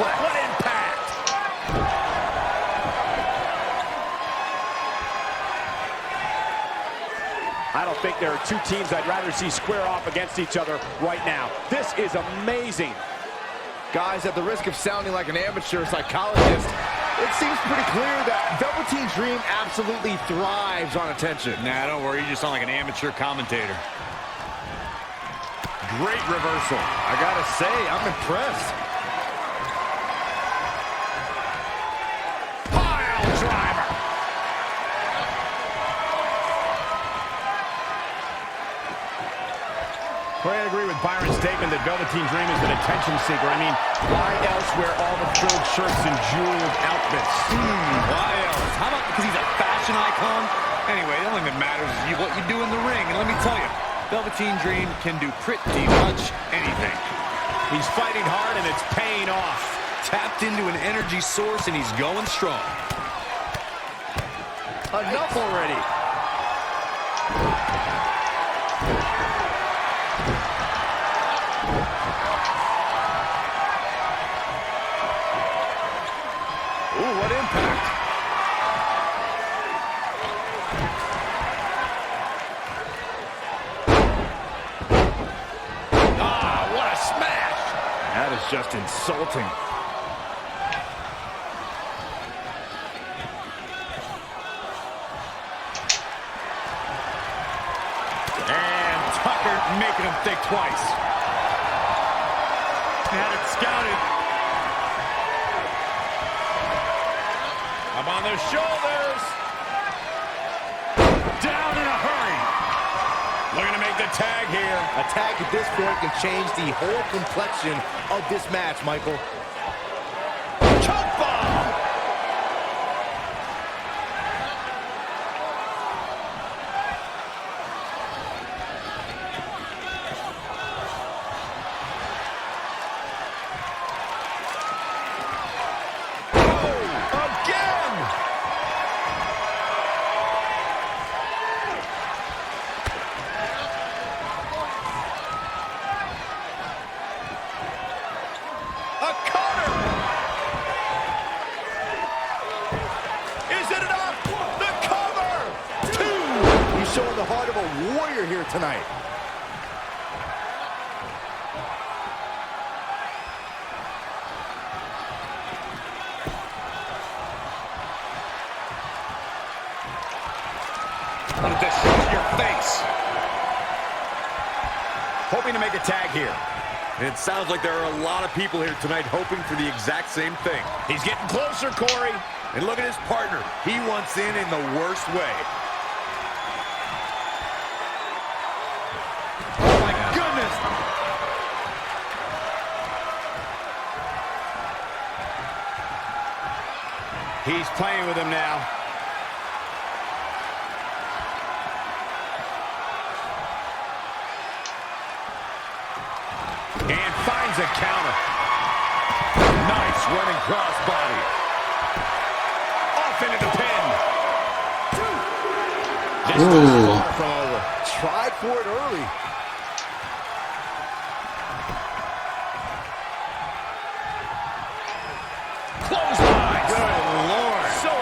What impact! I don't think there are two teams I'd rather see square off against each other right now. This is amazing. Guys, at the risk of sounding like an amateur psychologist, it seems pretty clear that Velveteen Dream absolutely thrives on attention. Nah, don't worry. You just sound like an amateur commentator. Great reversal. I gotta say, I'm impressed. Well, I agree with Byron's statement that Velveteen Dream is an attention seeker. I mean, why else wear all the frilled shirts and jeweled outfits? Why else? How about because he's a fashion icon? Anyway, the only thing that matters is what you do in the ring. And let me tell you, Velveteen Dream can do pretty much anything. He's fighting hard and it's paying off. Tapped into an energy source and he's going strong. Enough already. Ooh, what impact. Ah, what a smash. That is just insulting. And Tucker making him think twice. Had it scouted. Up on their shoulders. Down in a hurry. Looking to make the tag here. A tag at this point can change the whole complexion of this match, Michael. Choke bomb. A showing the heart of a warrior here tonight. Want to destroy your face. Hoping to make a tag here. It sounds like there are a lot of people here tonight hoping for the exact same thing. He's getting closer, Corey. And look at his partner. He wants in the worst way. Oh, my goodness. He's playing with him now. And finds a counter. Nice running crossbody. Off into the pin. This is far from over. Tried for it early. Clothesline. Good Lord. So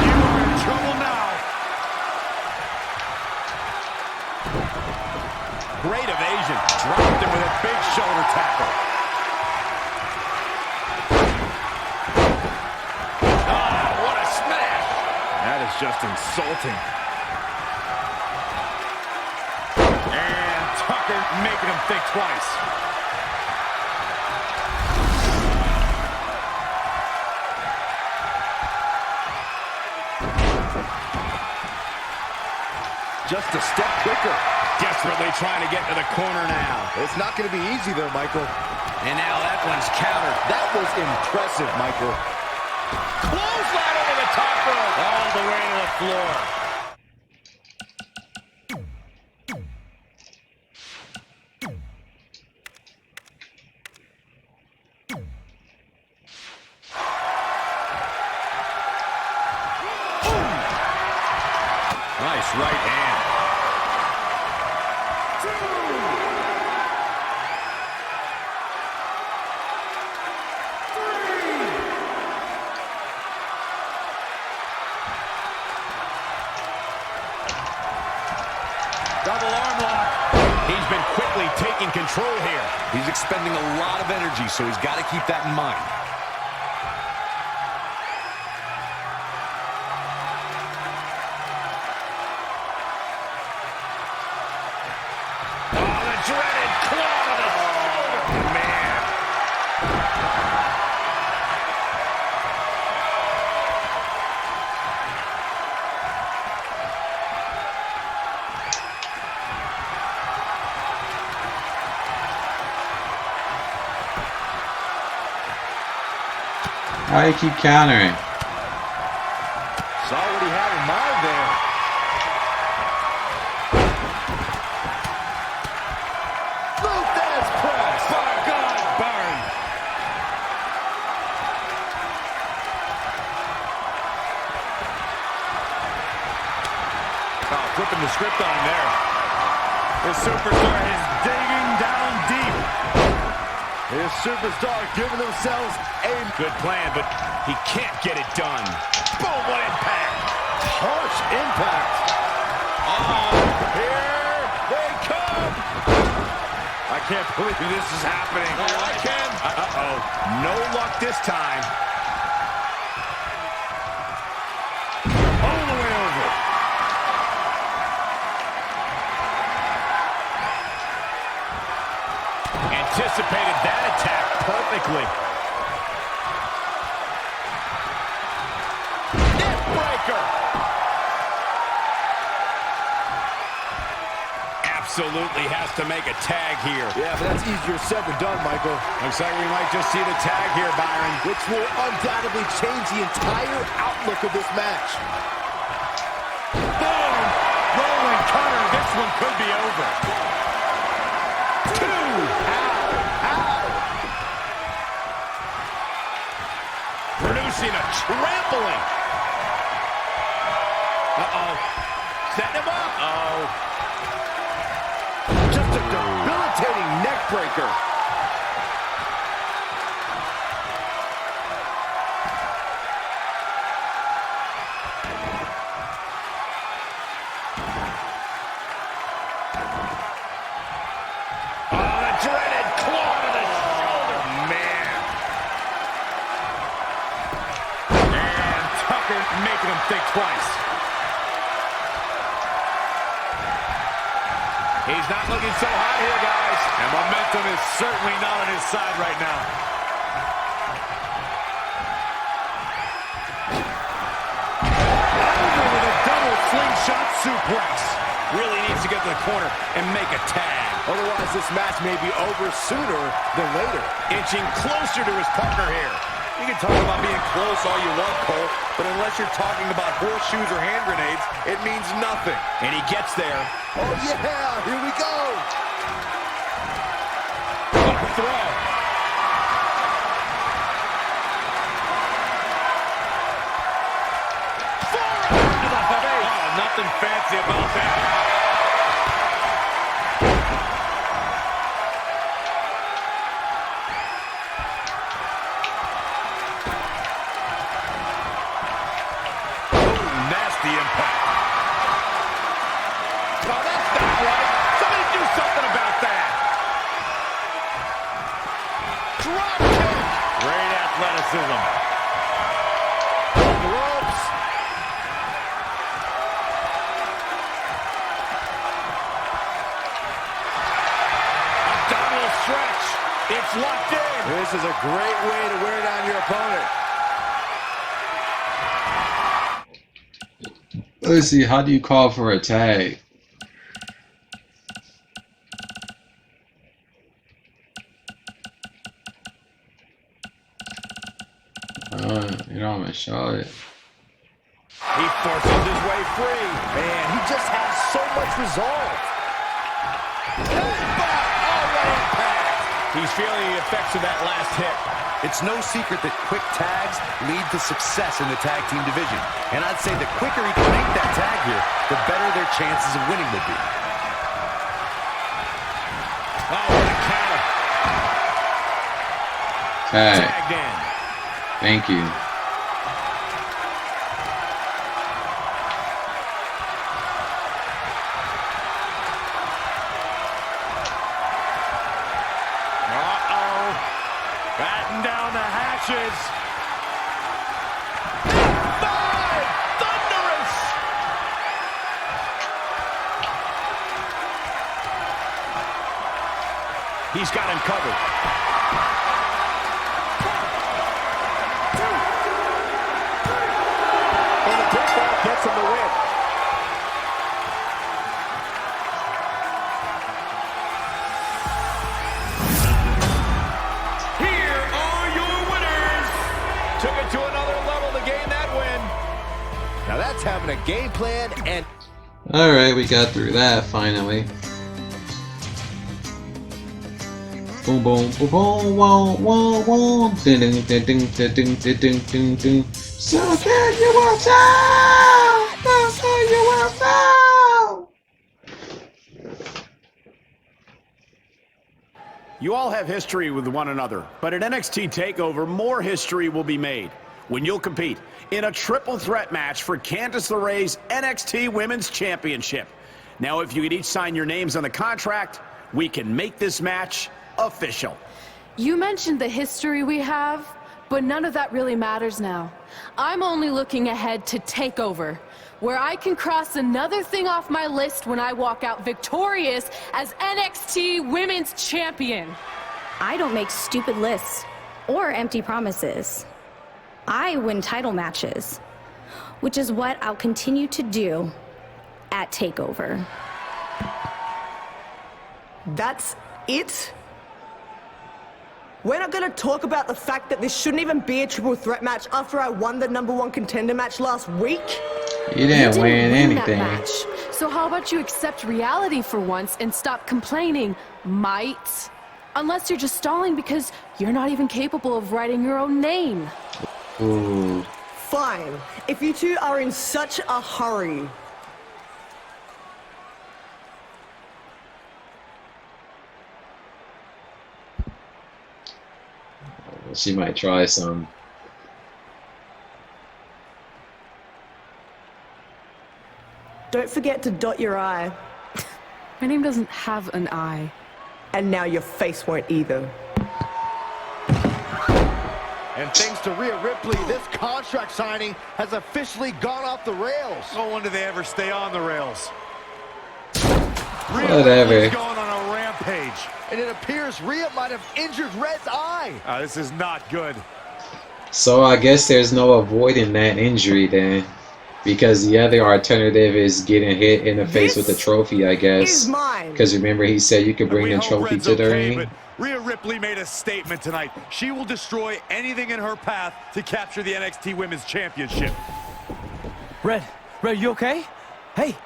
you are in trouble now. Great evasion. Dropped him with a big shoulder tackle. Ah, what a smash. That is just insulting. And Tucker making him think twice. Just a step quicker. Desperately trying to get to the corner now. It's not going to be easy there, Michael. And now that one's countered. That was impressive, Michael. Clothesline over the top rope. All the way to the floor. Nice right hand. Double arm lock. He's been quickly taking control here. He's expending a lot of energy, so he's got to keep that in mind. Oh, the dreaded claw to the shoulder. Man. Why do you keep countering? Saw what he had in mind there. Luthez press. By God, burn. Oh, flipping the script on him there. The superstar is digging down deep. His superstar giving themselves a good plan, but he can't get it done. Boom, what impact. Harsh impact. Here they come. I can't believe this is happening. Oh, I can. Uh-oh. No luck this time. All the way over. Anticipated that attack perfectly. Neck breaker. Absolutely has to make a tag here. Yeah, but that's easier said than done, Michael. Looks like we might just see the tag here, Byron. Which will undoubtedly change the entire outlook of this match. Boom! Rolling cutter. This one could be over. Two. Ow. Producing a trampling. Uh-oh. Setting him up. Uh-oh. Just a debilitating neck breaker. sucker, making him think twice. He's not looking so hot here, guys. And momentum is certainly not on his side right now. Over with a double slingshot suplex. Really needs to get to the corner and make a tag. Otherwise, this match may be over sooner than later. Inching closer to his partner here. You can talk about being close all you want, Cole, but unless you're talking about horseshoes or hand grenades, it means nothing. And he gets there. Oh, yeah, here we go. What a throw. Oh, nothing fancy about that. It's locked in. This is a great way to wear down your opponent. Let's see, how do you call for a tag? You don't want to show it. He forces his way free. Man, he just has so much resolve. He's feeling the effects of that last hit. It's no secret that quick tags lead to success in the tag team division. And I'd say the quicker he can make that tag here, the better their chances of winning would be. Oh, what a counter. Tag. Tagged in. Thank you. Batten down the hatches. Thunderous. He's got him covered. And the pinfall gets him the win. To another level to gain that win. Now that's having a game plan and... Alright, we got through that finally. Boom boom boom boom wow wow wow ding ding ding ding ding ding ding ding ding. So can you watch out? So can you watch out? You all have history with one another, but at NXT Takeover, more history will be made when you'll compete in a triple threat match for Candice LeRae's NXT Women's Championship. Now, if you could each sign your names on the contract, we can make this match official. You mentioned the history we have, but none of that really matters now. I'm only looking ahead to Takeover, where I can cross another thing off my list when I walk out victorious as NXT Women's Champion. I don't make stupid lists or empty promises. I win title matches, which is what I'll continue to do at Takeover. That's it? We're not going to talk about the fact that this shouldn't even be a triple threat match after I won the #1 contender match last week? You didn't win anything. That match. So how about you accept reality for once and stop complaining, might? Unless you're just stalling because you're not even capable of writing your own name. Ooh. Fine. If you two are in such a hurry. She might try some. Don't forget to dot your I. My name doesn't have an I. And now your face won't either. And thanks to Rhea Ripley, this contract signing has officially gone off the rails. No wonder they ever stay on the rails. Whatever. Going on a rampage. And it appears Rhea might have injured Red's eye. This is not good. So I guess there's no avoiding that injury then. Because the other alternative is getting hit in the face with a trophy, I guess. Because remember he said you could bring the trophy to the ring. But Rhea Ripley made a statement tonight. She will destroy anything in her path to capture the NXT Women's Championship. Red, you okay? Hey.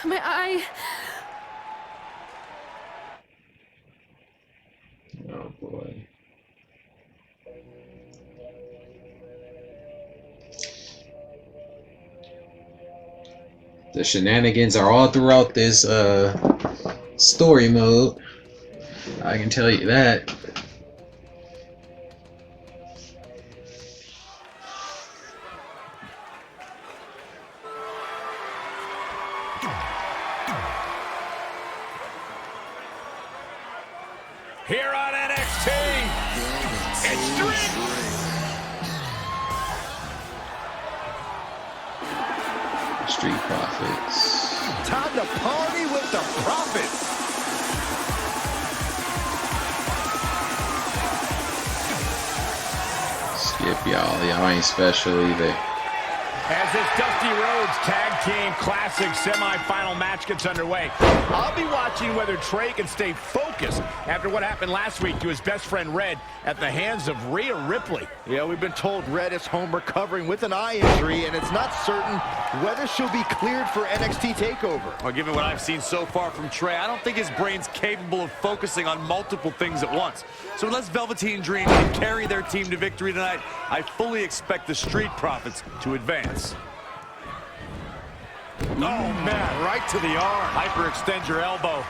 My eye. Oh boy. The shenanigans are all throughout this story mode. I can tell you that. Here on NXT, it's Street Profits. Time to party with the Profits. Skip y'all ain't special either. As this Dusty Rhodes Tag Team Classic semi-final match gets underway, I'll be watching whether Trey can stay focused after what happened last week to his best friend Red at the hands of Rhea Ripley. Yeah, we've been told Red is home recovering with an eye injury, and it's not certain whether she'll be cleared for NXT TakeOver. Well, given what I've seen so far from Trey, I don't think his brain's capable of focusing on multiple things at once. So unless Velveteen Dream can carry their team to victory tonight, I fully expect the Street Profits to advance. Oh, man, right to the arm. Hyperextend your elbow.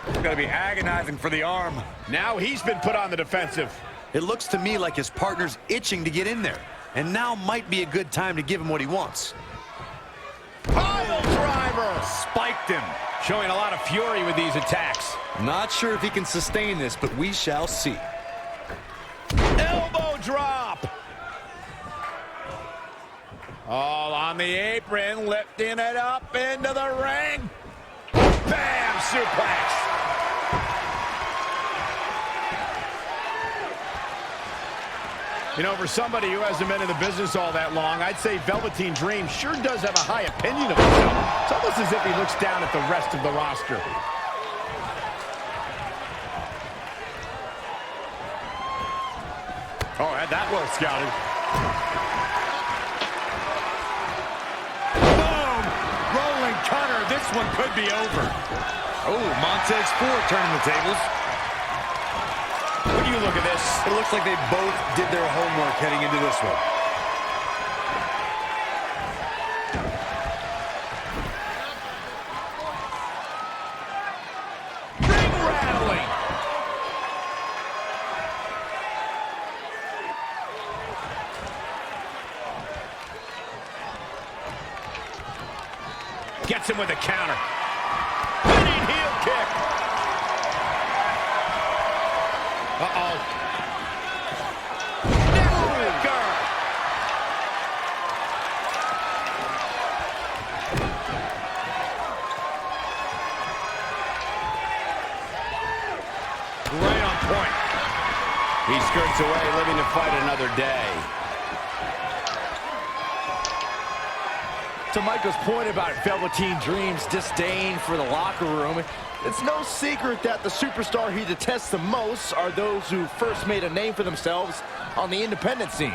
It's gotta be agonizing for the arm. Now he's been put on the defensive. It looks to me like his partner's itching to get in there. And now might be a good time to give him what he wants. Pile driver! Spiked him. Showing a lot of fury with these attacks. Not sure if he can sustain this, but we shall see. Elbow drop! All on the apron, lifting it up into the ring. Bam! Suplex. You know, for somebody who hasn't been in the business all that long, I'd say Velveteen Dream sure does have a high opinion of himself. It's almost as if he looks down at the rest of the roster. Oh, had that well scouted. Boom! Rolling cutter. This one could be over. Oh, Montez Ford turning the tables. What do you look at this? It looks like they both did their homework heading into this one. Ring rattling. Gets him with a counter. Winning heel kick. Uh-oh. Neckbreaker. Right on point. He skirts away, living to fight another day. To Michael's point about Velveteen Dream's disdain for the locker room, it's no secret that the superstar he detests the most are those who first made a name for themselves on the independent scene.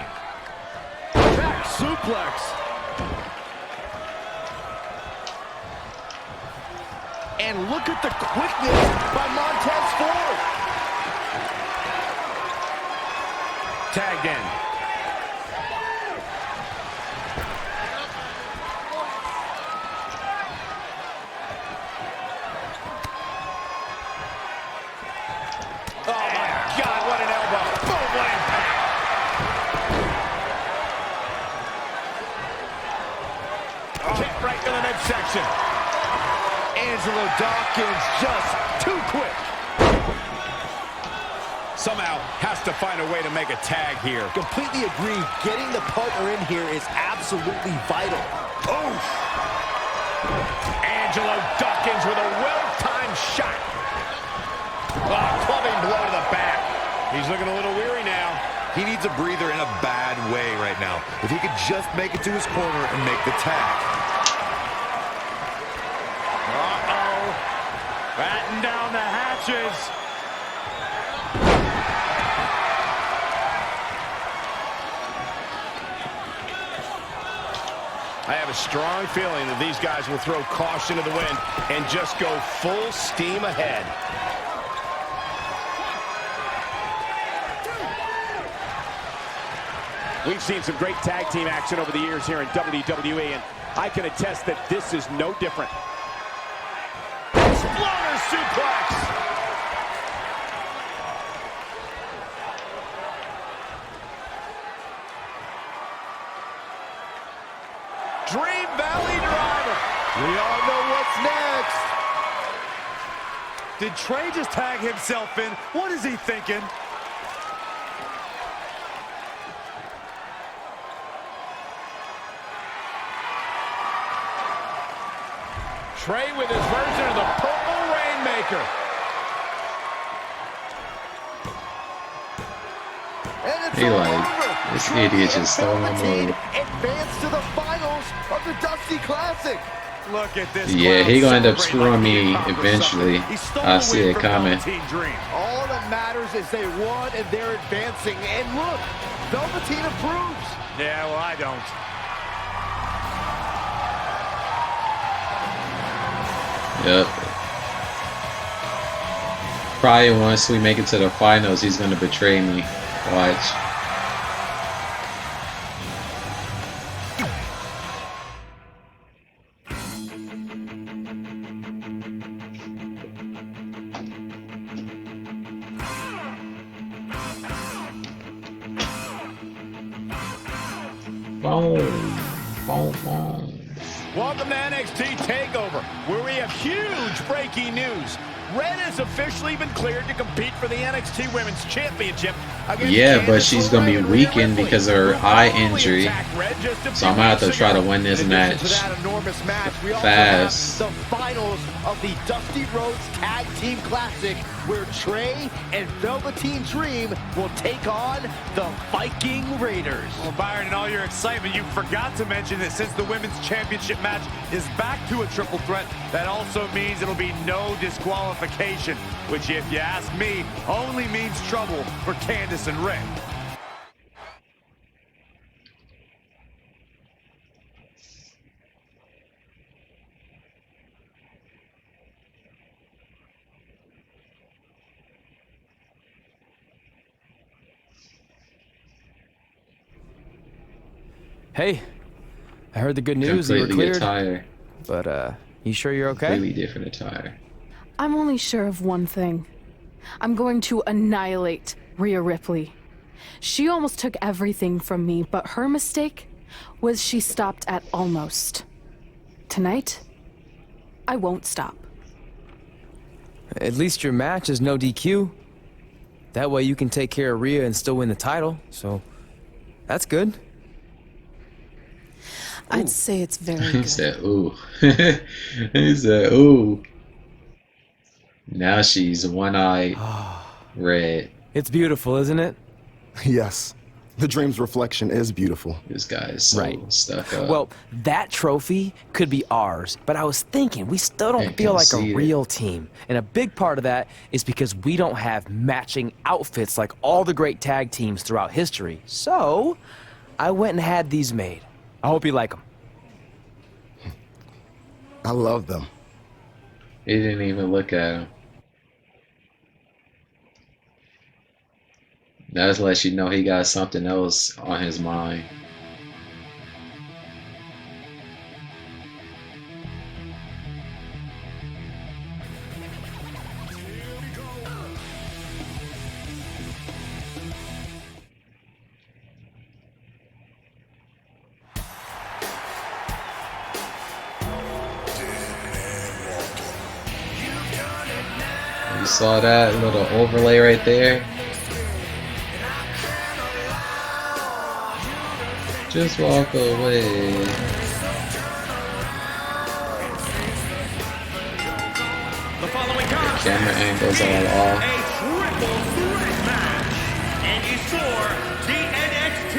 Back suplex. And look at the quickness by Montez Ford. Tagged in. Oh, my God, what an elbow. Boom, what impact. Kick right to the midsection. And Angelo Dawkins just too quick. Somehow has to find a way to make a tag here. Completely agree. Getting the partner in here is absolutely vital. Oh! Angelo Dawkins with a well-timed shot. Clubbing blow to the back. He's looking a little weary now. He needs a breather in a bad way right now. If he could just make it to his corner and make the tag. Uh-oh. Batten down the hatches. I have a strong feeling that these guys will throw caution to the wind and just go full steam ahead. We've seen some great tag team action over the years here in WWE, and I can attest that this is no different. Exploder suplex! Dream Valley Driver. We all know what's next. Did Trey just tag himself in? What is he thinking? Trey with his version of the Purple Rainmaker. He like, this idiot just stole my move. Advance to the finals of the Dusty Classic. Look at this. Yeah, he gonna end up screwing me eventually. I see it coming. All that matters is they won and they're advancing. And look, Velveteen approves. Yeah, well, I don't. Yep. Probably once we make it to the finals, he's gonna betray me. Watch. Boom. Boom, boom. Welcome to NXT Takeover, where we have huge breaking news. Red has officially been cleared to compete for the NXT Women's Championship. Yeah, but she's going to be weakened because of her eye injury. So I'm going to have to try to win this match fast. The finals of the Dusty Rhodes Tag Team Classic, where Trey and Velveteen Dream will take on the Viking Raiders. Well, Byron, in all your excitement, you forgot to mention that since the Women's Championship match is back to a triple threat, that also means it'll be no disqualification, which, if you ask me, only means trouble for Candice and Ray. Hey, I heard the good news. You were Completely cleared. attire. But, you sure you're okay? Completely different attire. I'm only sure of one thing. I'm going to annihilate Rhea Ripley. She almost took everything from me, but her mistake was she stopped at almost. Tonight, I won't stop. At least your match is no DQ. That way you can take care of Rhea and still win the title, so that's good. I'd say it's very He good. said, ooh. He said, ooh. Now she's one-eyed red. It's beautiful, isn't it? Yes. The Dream's reflection is beautiful. This guy is so stuck up. Well, that trophy could be ours, but I was thinking we still don't feel like a real team. And a big part of that is because we don't have matching outfits like all the great tag teams throughout history. So, I went and had these made. I hope you like them. I love them. He didn't even look at him. That just lets you know he got something else on his mind. saw that little overlay right there? Just walk away. The following contest Camera angles all off. a triple threat match, and is for the NXT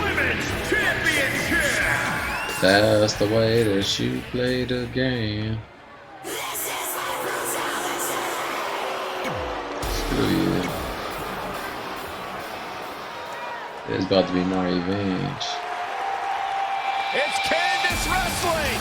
Women's Championship. That's the way that you play the game. Screw you. There's about to be more revenge. It's Candice wrestling.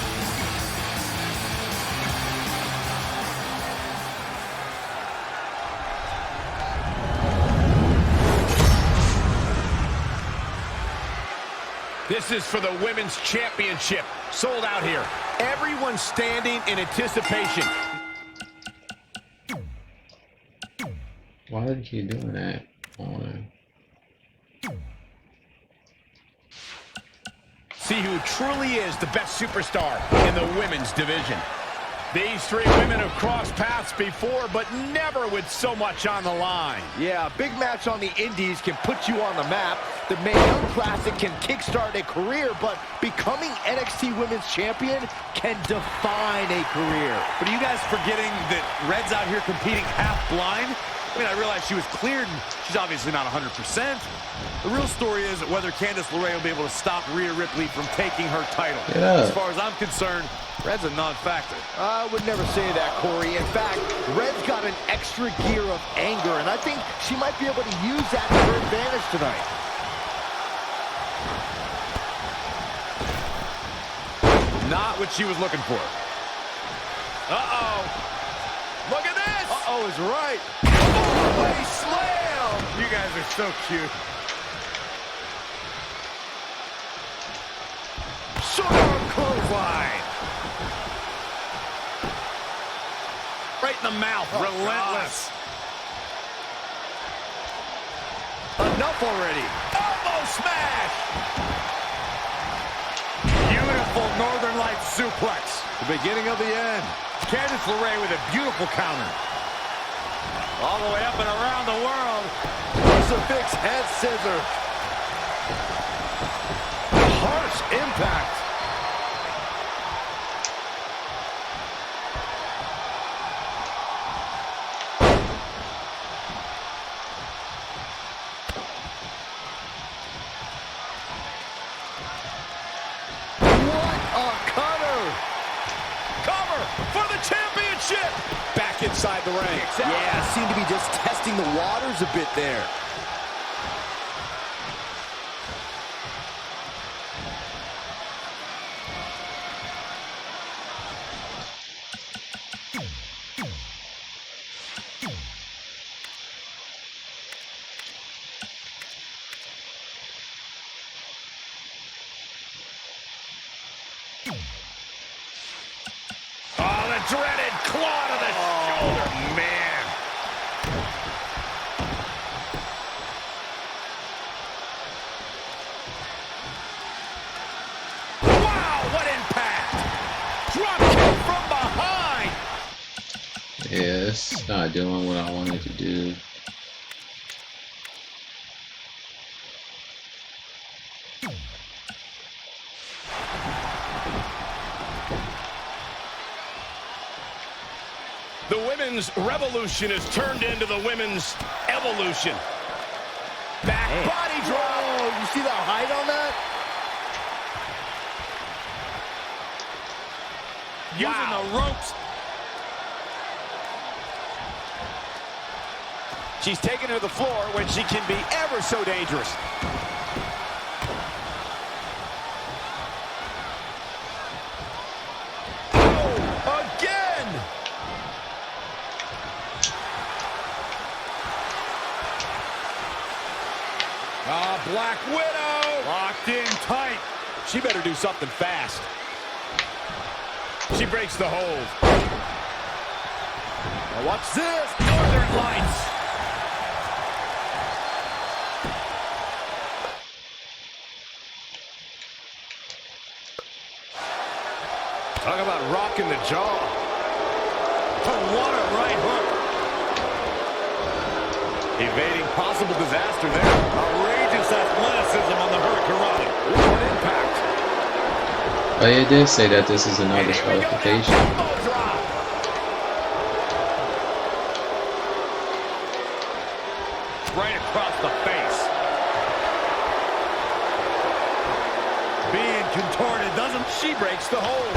This is for the Women's Championship. Sold out here. Everyone's standing in anticipation. Why did he keep doing that? See who truly is the best superstar in the women's division. These three women have crossed paths before, but never with so much on the line. Yeah, a big match on the Indies can put you on the map. The Mae Young Classic can kickstart a career, but becoming NXT Women's Champion can define a career. But are you guys forgetting that Red's out here competing half blind? I mean, I realize she was cleared, and she's obviously not 100%. The real story is whether Candice LeRae will be able to stop Rhea Ripley from taking her title. Yeah. As far as I'm concerned, Red's a non-factor. I would never say that, Corey. In fact, Red's got an extra gear of anger, and I think she might be able to use that to her advantage tonight. Not what she was looking for. Uh-oh. Look at this. Uh-oh is right. Oh, slam. You guys are so cute. Short clothesline. Right in the mouth. Oh, relentless. Enough already. Elbow smash. Beautiful Northern Lights suplex. The beginning of the end. Candice LeRae with a beautiful counter. All the way up and around the world. Crucifix head scissor. Harsh impact. Back inside the ring. Yeah, seemed to be just testing the waters a bit there. Oh, the dreaded claw to the shoulder, man. Wow, what impact! Drop kick from behind. Yeah, it's not doing what I wanted to do. The women's revolution has turned into the women's evolution. Back body drop. Whoa, you see the height on that? Using the ropes. She's taken to the floor when she can be ever so dangerous. Black Widow! Locked in tight. She better do something fast. She breaks the hold. Now watch this. Northern Lights. Talk about rocking the jaw. Oh, what a right hook. Evading possible disaster there. Outrageous athleticism on the hurricanrana. What impact. But it did say that this is another disqualification. Right across the face. Being contorted, doesn't she? Breaks the hold.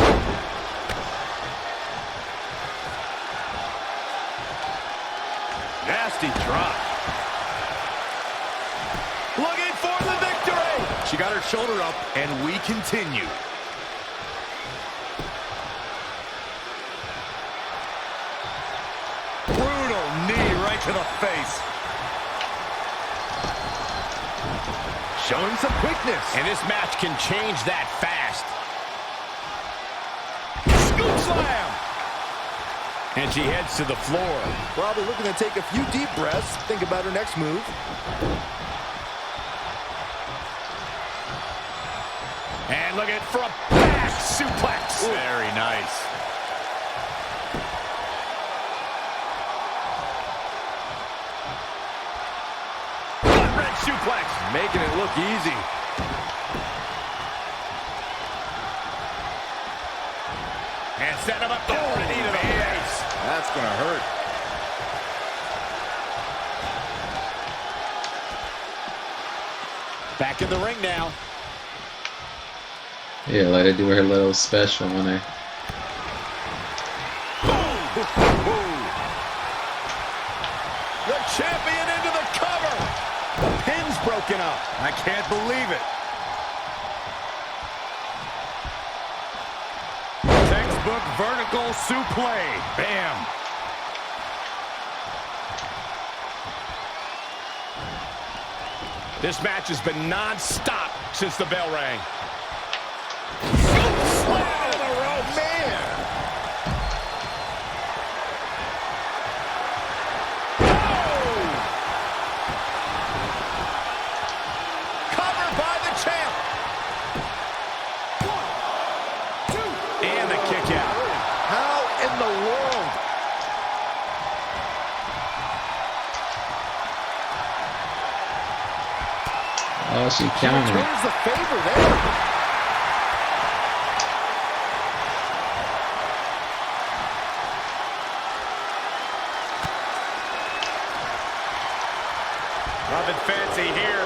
Nasty drop. Looking for the victory. She got her shoulder up, and we continue. Brutal knee right to the face. Showing some quickness. And this match can change that fast. Scoop slam. And she heads to the floor. Probably looking to take a few deep breaths. Think about her next move. And look at for a back suplex. Ooh. Very nice. Red suplex. Making it look easy. And set him up for a knee to the face. That's going to hurt. Back in the ring now. Yeah, let her do her little special on her. The champion into the cover. The pin's broken up. I can't believe it. Textbook vertical suplex. Bam. This match has been non-stop since the bell rang. Slam to the rope, man. Oh! Covered by the champ. 1, 2, and the kick out. How in the world? Oh, she countered. Returns the favor there. Nothing fancy here.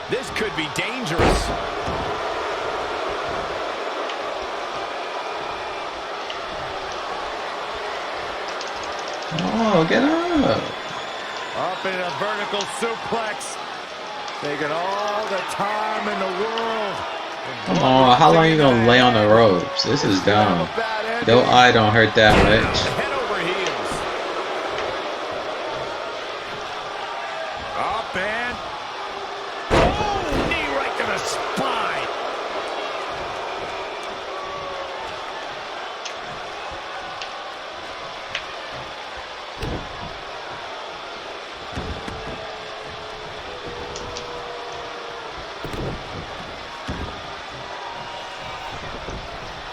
This could be dangerous. Oh, get up. Up in a vertical suplex. Taking all the time in the world. Come on, how long you gonna lay on the ropes? This is dumb. No eye don't hurt that much. Head over heels. Up and... Oh, knee right to the spine.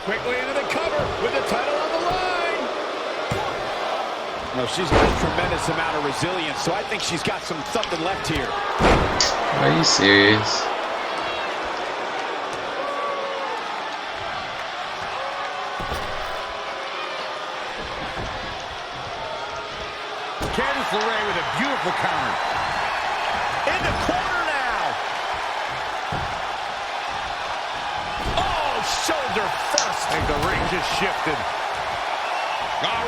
Quickly into the cover with the title on the line. No, she's got a tremendous amount of resilience, so I think she's got something left here. Are you serious? Candice LeRae with a beautiful counter. In the corner now. Oh, shoulder first. I think the ring just shifted.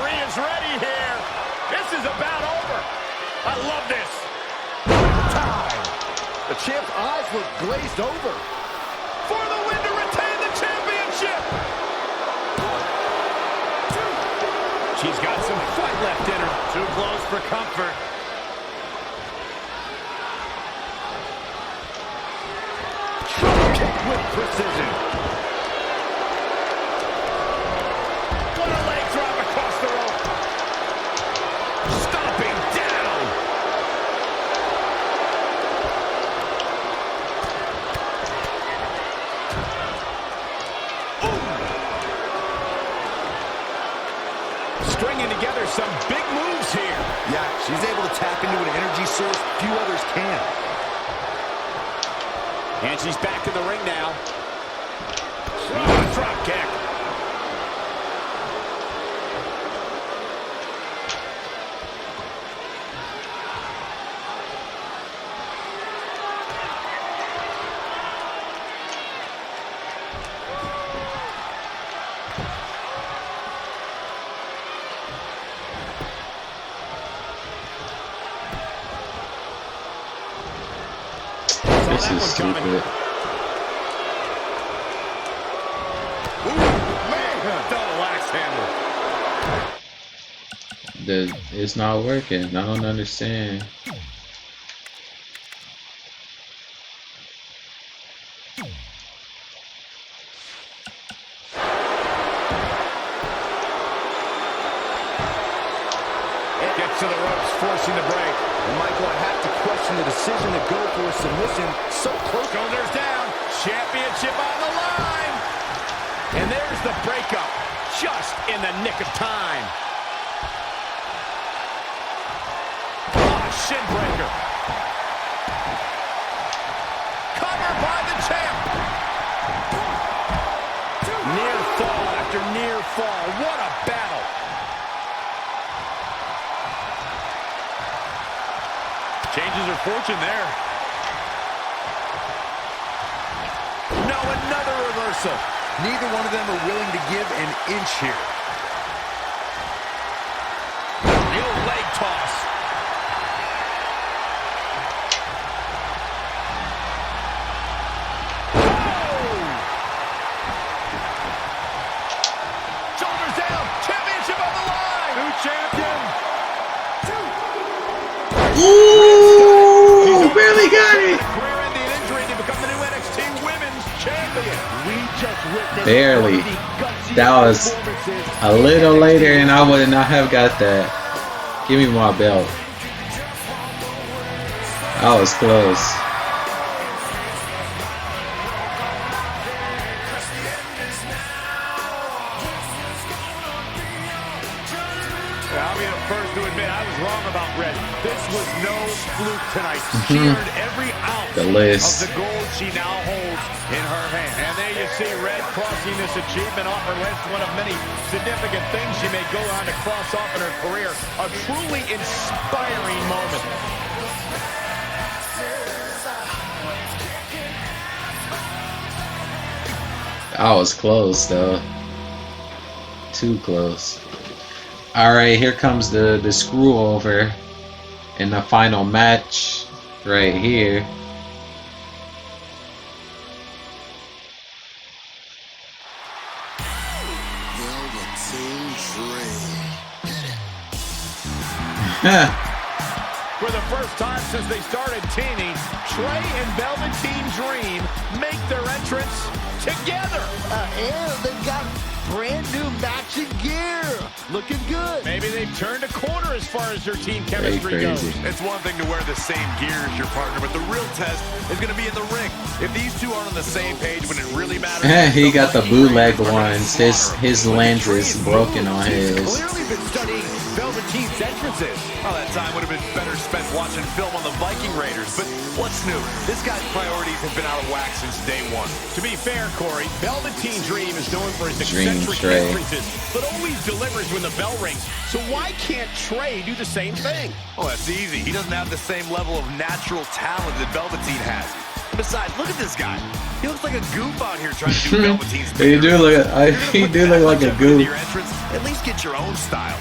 Rhea's ready here. This is about over. I love this. Time. The champ's eyes look glazed over. For the win to retain the championship. 1, 2. She's got some fight left in her. Too close for comfort. Drop kick with precision. What a leg drop across the rope. Stomping down. Ooh. Stringing together some big moves here. Yeah, she's able to tap into an energy source few others can. And she's back in the ring now. Drop kick. This is stupid. It's not working. I don't understand. Gets to the ropes, forcing the break. And Michael, I have to question the decision to go for a submission so close. Shoulders down. Championship on the line. And there's the breakup. Just in the nick of time. Shin breaker. Cover by the champ. Near fall after near fall. What a battle. Changes her fortune there. No, another reversal. Neither one of them are willing to give an inch here. The old leg toss. Ooh, barely got it. Barely. That was a little later and I would not have got that. Give me my belt. I was close. I'll be the first to admit I was wrong about Red. This was no fluke tonight. She earned every ounce of the gold she now holds in her hand. And there you see Red crossing this achievement off her list. One of many significant things she may go on to cross off in her career. A truly inspiring moment. I was close though. Too close. Alright, here comes the screw over in the final match right here. For the first time since they started teaming, Trey and Velveteen Dream make their entrance together. And they've got brand new matching gear. Looking good. Maybe they've turned a corner as far as their team chemistry goes. It's one thing to wear the same gear as your partner, but the real test is going to be in the ring. If these two aren't on the same page when it really matters. He got the bootleg ones. His lens is broken on his. Clearly been studying Velveteen's entrances. Oh, that time would have been better spent watching film on the Viking Raiders. But what's new? This guy's priorities have been out of whack since day one. To be fair, Corey, Velveteen Dream is known for his eccentric entrances, but always delivers when the bell rings. So why can't Trey do the same thing? Oh, that's easy. He doesn't have the same level of natural talent that Velveteen has. Besides, look at this guy. He looks like a goof out here trying to do Velveteen's He do look like a goof. At least get your own style.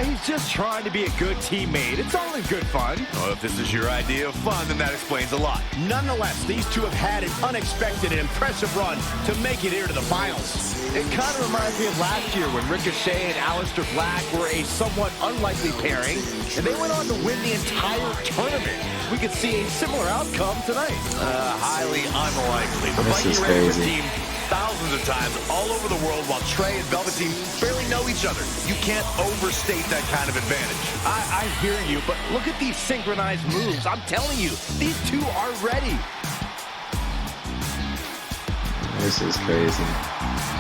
He's just trying to be a good teammate. It's all in good fun. Well, if this is your idea of fun, then that explains a lot. Nonetheless, these two have had an unexpected and impressive run to make it here to the finals. It kind of reminds me of last year when Ricochet and Aleister Black were a somewhat unlikely pairing, and they went on to win the entire tournament. We could see a similar outcome tonight. Highly unlikely. The This is Viking Raiders crazy. team thousands of times all over the world while Trey and Velveteen barely know each other. You can't overstate that kind of advantage. I hear you, but look at these synchronized moves. I'm telling you, these two are ready. This is crazy.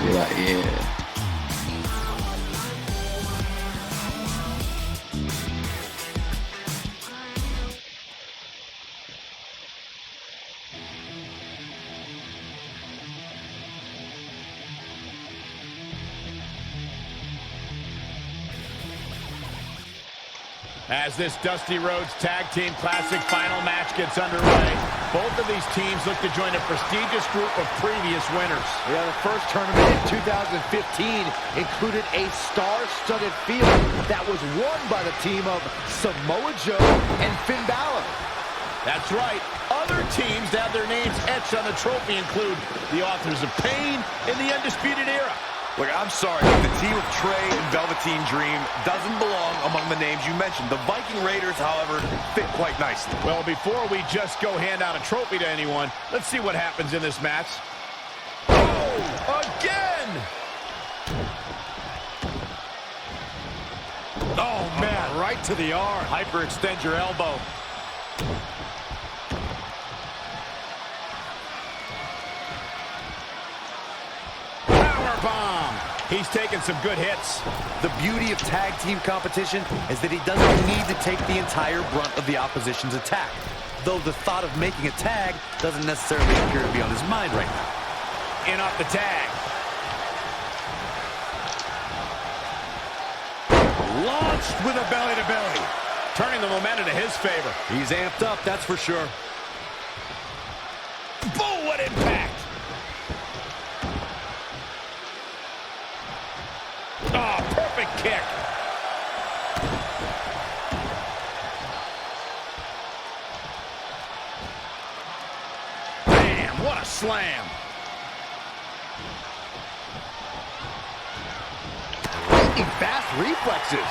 You're like, yeah. As this Dusty Rhodes Tag Team Classic final match gets underway, both of these teams look to join a prestigious group of previous winners. Yeah, the first tournament in 2015 included a star-studded field that was won by the team of Samoa Joe and Finn Balor. That's right. Other teams that have their names etched on the trophy include the authors of Pain and the Undisputed Era. Look, I'm sorry, but the team of Trey and Velveteen Dream doesn't belong among the names you mentioned. The Viking Raiders, however, fit quite nicely. Well, before we just go hand out a trophy to anyone, let's see what happens in this match. Oh, again! Oh, man, right to the arm. Hyperextend your elbow. Powerbomb! He's taking some good hits. The beauty of tag team competition is that he doesn't need to take the entire brunt of the opposition's attack. Though the thought of making a tag doesn't necessarily appear to be on his mind right now. In off the tag. Launched with a belly-to-belly. Turning the momentum to his favor. He's amped up, that's for sure. Boom, what impact! Oh, perfect kick. Bam, what a slam. Fast reflexes.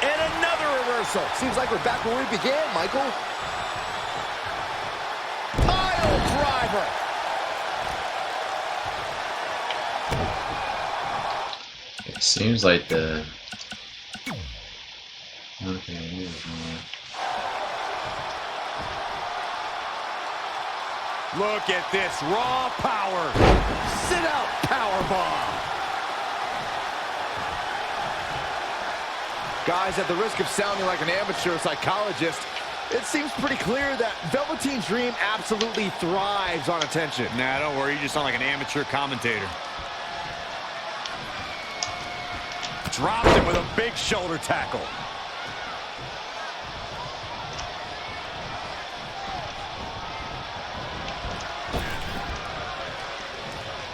And another reversal. Seems like we're back where we began, Michael. Pile driver. It seems like the... Okay, look at this raw power. Sit out powerbomb. Guys, at the risk of sounding like an amateur psychologist, it seems pretty clear that Velveteen Dream absolutely thrives on attention. Nah, don't worry, you just sound like an amateur commentator. Dropped him with a big shoulder tackle.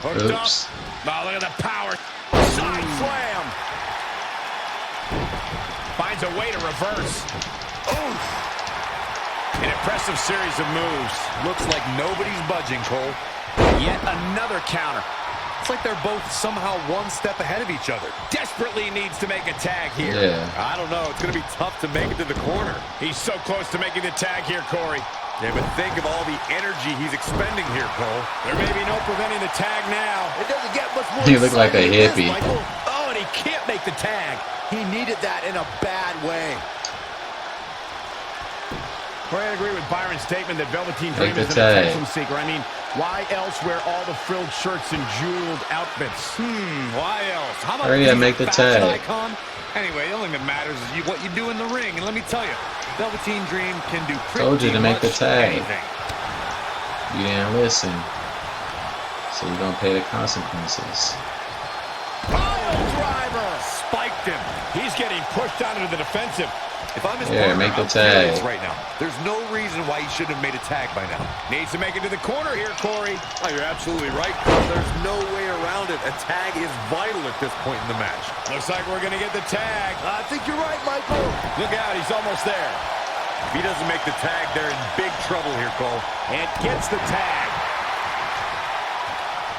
Hooked oops. up. Oh, look at the power. Side slam. Finds a way to reverse. Oof. An impressive series of moves. Looks like nobody's budging, Cole. Yet another counter. It's like they're both somehow one step ahead of each other. Desperately needs to make a tag here. Yeah. I don't know. It's going to be tough to make it to the corner. He's so close to making the tag here, Corey. Yeah, but think of all the energy he's expending here, Cole. There may be no preventing the tag now. It doesn't get much more. You look like a hippie. Oh, and he can't make the tag. He needed that in a bad way. I agree with Byron's statement that Velveteen Dream Make the is an tag. attention seeker. I mean, why else wear all the frilled shirts and jeweled outfits? Why else? How about Hurry up, make the fashion tag. icon? Anyway, the only thing that matters is what you do in the ring. And let me tell you, Velveteen Dream can do pretty Told you to make the much tag. anything. You didn't listen. So you're gonna pay the consequences. Pile driver! Spiked him. He's getting pushed out into the defensive. If I'm his Yeah, partner, make the I'm furious tag. right now. There's no reason why he shouldn't have made a tag by now. Needs to make it to the corner here, Corey. Oh, you're absolutely right. There's no way around it. A tag is vital at this point in the match. Looks like we're going to get the tag. I think you're right, Michael. Look out, he's almost there. If he doesn't make the tag, they're in big trouble here, Cole. And gets the tag.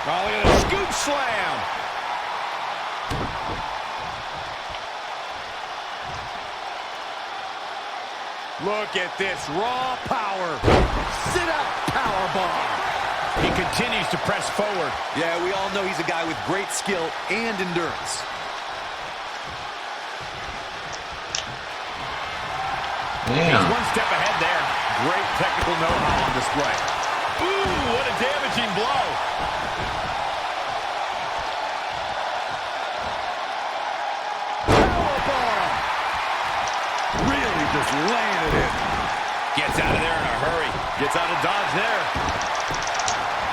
Oh, look at the scoop slam. Look at this raw power. Sit out powerbomb. He continues to press forward. Yeah, we all know he's a guy with great skill and endurance. Damn. He's one step ahead there. Great technical know-how on display. Ooh, what a damaging blow. Powerbomb. Really just laying it in. Gets out of there in a hurry. Gets out of dodge there.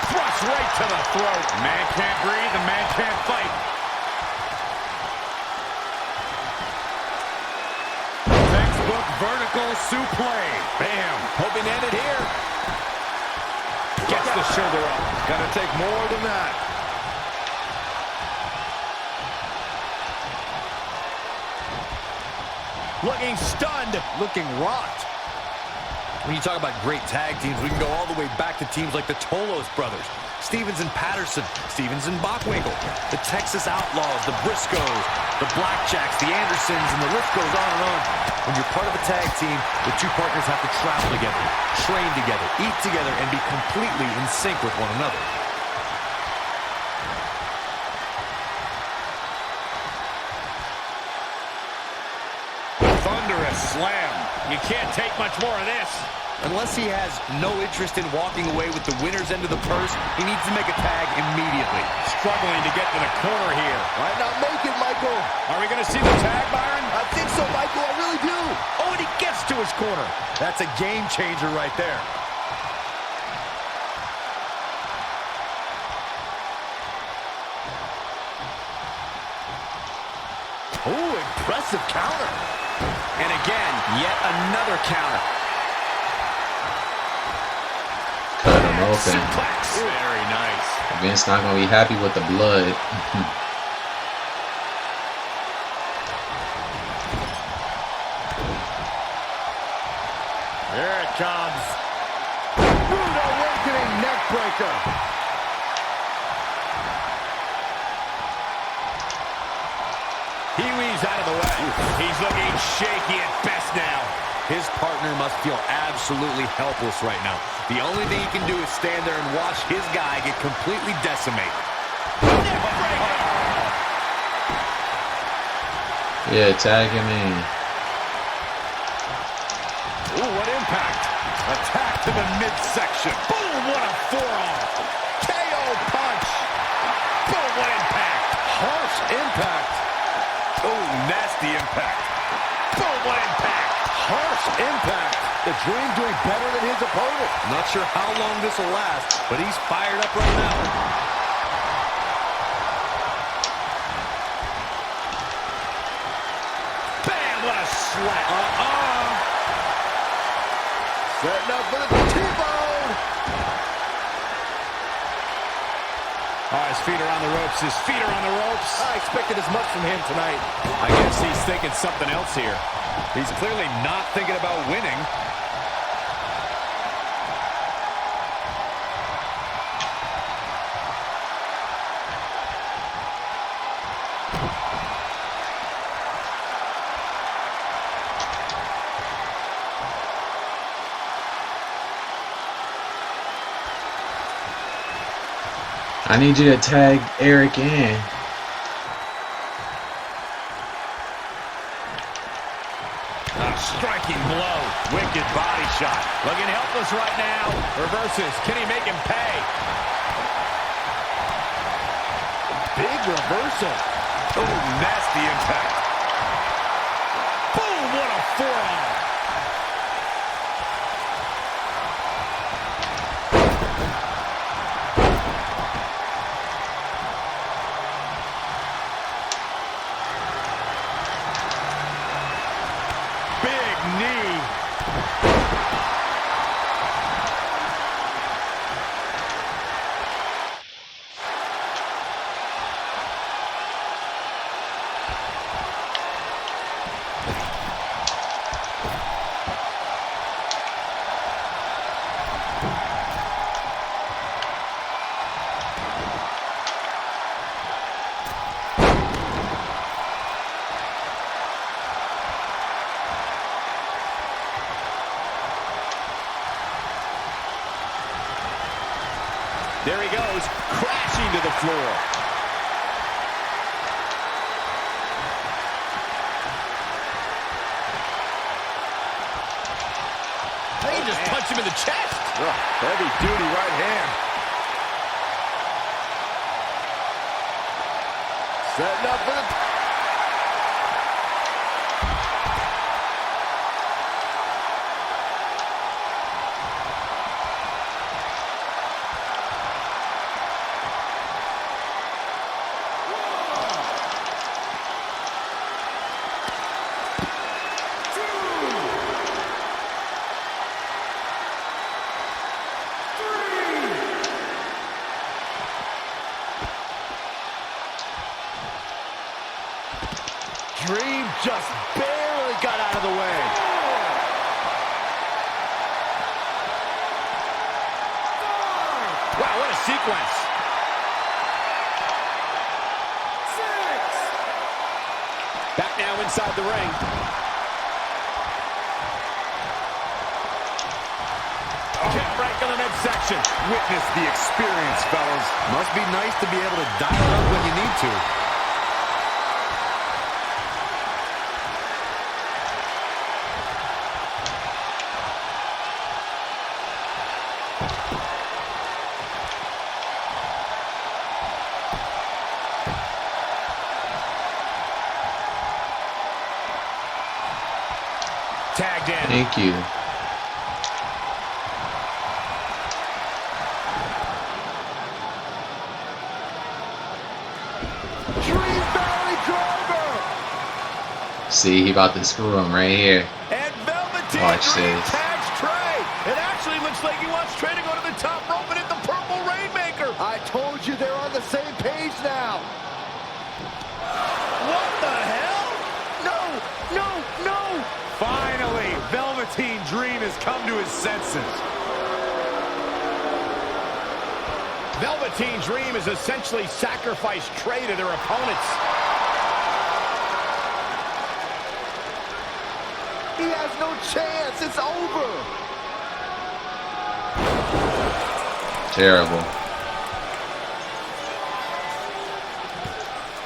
Thrust right to the throat. Man can't breathe, the man can't fight. suplex. Bam. Hoping to end it here. Gets the shoulder up. Gotta take more than that. Looking stunned. Looking rocked. When you talk about great tag teams, we can go all the way back to teams like the Tolos brothers, Stevens and Patterson, Stevens and Bockwinkel, the Texas Outlaws, the Briscoes, the Blackjacks, the Andersons, and the list goes on and on. When you're part of a tag team, the two partners have to travel together, train together, eat together, and be completely in sync with one another. Thunderous slam. You can't take much more of this. Unless he has no interest in walking away with the winner's end of the purse, he needs to make a tag immediately. Struggling to get to the corner here. Might not make it, Michael. Are we going to see the tag, Byron? I think so, Michael. I really do. Oh, and he gets to his corner. That's a game changer right there. Oh, impressive counter. And again, yet another counter. Cut him open. Suplex. Very nice. Vince not gonna be happy with the blood. Here it comes. Rude awakening neckbreaker. He weaves out of the way. He's looking shaky at best now. His partner must feel absolutely helpless right now. The only thing he can do is stand there and watch his guy get completely decimated. Yeah, tag him in. Ooh, what impact. Attack to the midsection. Boom, what a forearm. KO punch. Boom, what impact. Harsh impact. Oh, nasty impact. Boom, what impact. Harsh impact. The Dream doing better than his opponent. Not sure how long this will last, but he's fired up right now. Bam, what a slap. Setting up for the T-bone. Oh, his feet are on the ropes. His feet are on the ropes. I expected as much from him tonight. I guess he's thinking something else here. He's clearly not thinking about winning. I need you to tag Eric in. A striking blow. Wicked body shot. Looking helpless right now. Reverses. Can he make him pay? Big reversal. Oh, nasty impact. Boom, what a forearm. There he goes, crashing to the floor. They can just punch him in the chest. Heavy duty right hand. Setting up for the... Dream just barely got out of the way. Wow, what a sequence. 6. Back now inside the ring. Kick break in the midsection. Witness the experience, fellas. Must be nice to be able to dial it up when you need to. Tagged in. Thank you. See, he about to screw him right here. And Velveteen Watch Dream this. tags Trey. It actually looks like he wants Trey to go to the top rope and hit the purple Rainmaker. I told you they're on the same page now. What the hell? No. Finally, Velveteen Dream has come to his senses. Velveteen Dream has essentially sacrificed Trey to their opponents. He has no chance. It's over. Terrible.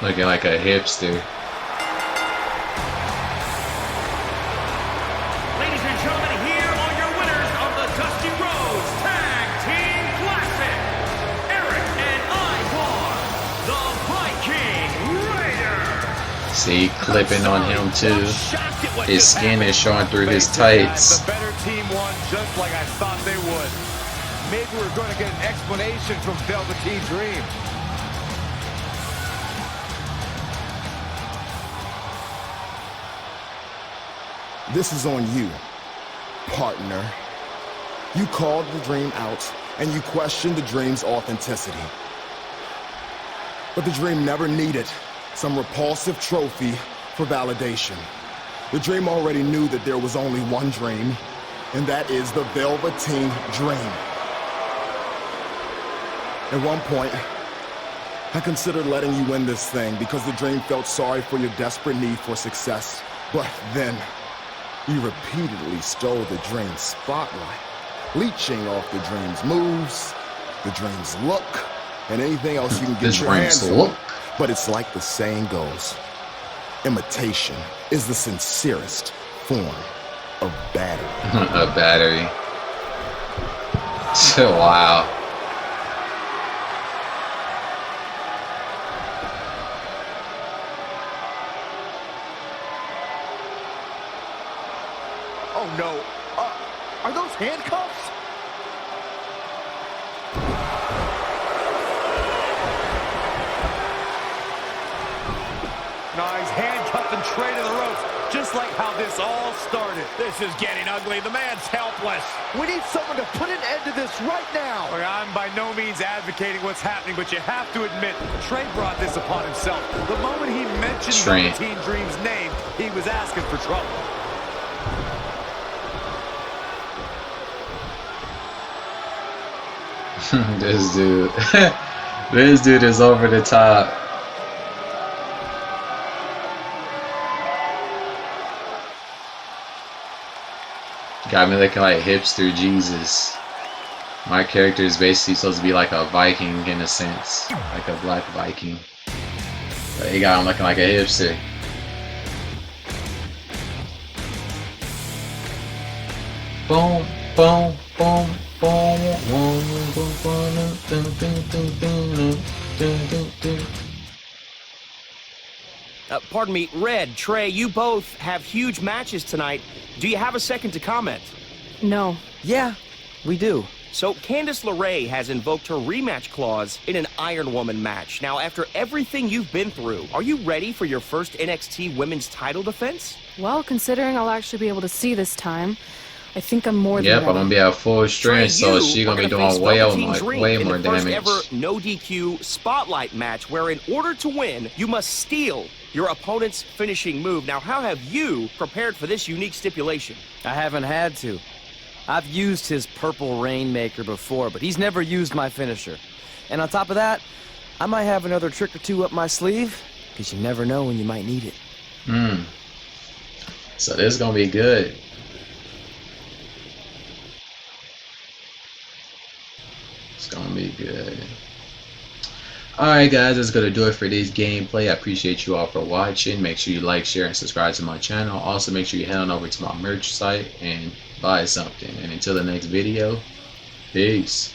Looking like a hipster. Ladies and gentlemen, here are your winners of the Dusty Rhodes Tag Team Classic. Eric and Ivar, the Viking Raiders. See, clipping on him too. His skin is showing through his tights. The better team won just like I thought they would. Maybe we're going to get an explanation from Velveteen Dream. This is on you, partner. You called the Dream out, and you questioned the Dream's authenticity. But the Dream never needed some repulsive trophy for validation. The Dream already knew that there was only one Dream, and that is the Velveteen Dream. At one point, I considered letting you win this thing because the Dream felt sorry for your desperate need for success. But then, you repeatedly stole the Dream's spotlight, leeching off the Dream's moves, the Dream's look, and anything else you can get your hands on. But it's like the saying goes, imitation is the sincerest form of battery. A battery. Wow. Oh no. Are those handcuffs? Now he's handcuffing Trey to the ropes, just like how this all started. This is getting ugly. The man's helpless. We need someone to put an end to this right now. Look, I'm by no means advocating what's happening, but you have to admit, Trey brought this upon himself. The moment he mentioned Velveteen Dream's name, he was asking for trouble. This dude. This dude is over the top. Got me looking like hipster Jesus. My character is basically supposed to be like a Viking in a sense. Like a black Viking. But he got him looking like a hipster. Boom, boom, boom, boom, boom. Pardon me, Red, Trey, you both have huge matches tonight. Do you have a second to comment? No. Yeah, we do. So, Candice LeRae has invoked her rematch clause in an Iron Woman match. Now, after everything you've been through, are you ready for your first NXT Women's title defense? Well, considering I'll actually be able to see this time, I think I'm more than Yep, ready. I'm gonna be at full strength, so she's gonna be doing way more damage. Ever no DQ spotlight match where in order to win, you must steal your opponent's finishing move. Now, how have you prepared for this unique stipulation? I haven't had to. I've used his purple rainmaker before, but he's never used my finisher. And on top of that, I might have another trick or two up my sleeve, because you never know when you might need it. So this is gonna be good. It's gonna be good. Alright guys, that's gonna do it for this gameplay. I appreciate you all for watching. Make sure you like, share, and subscribe to my channel. Also make sure you head on over to my merch site and buy something. And until the next video, peace.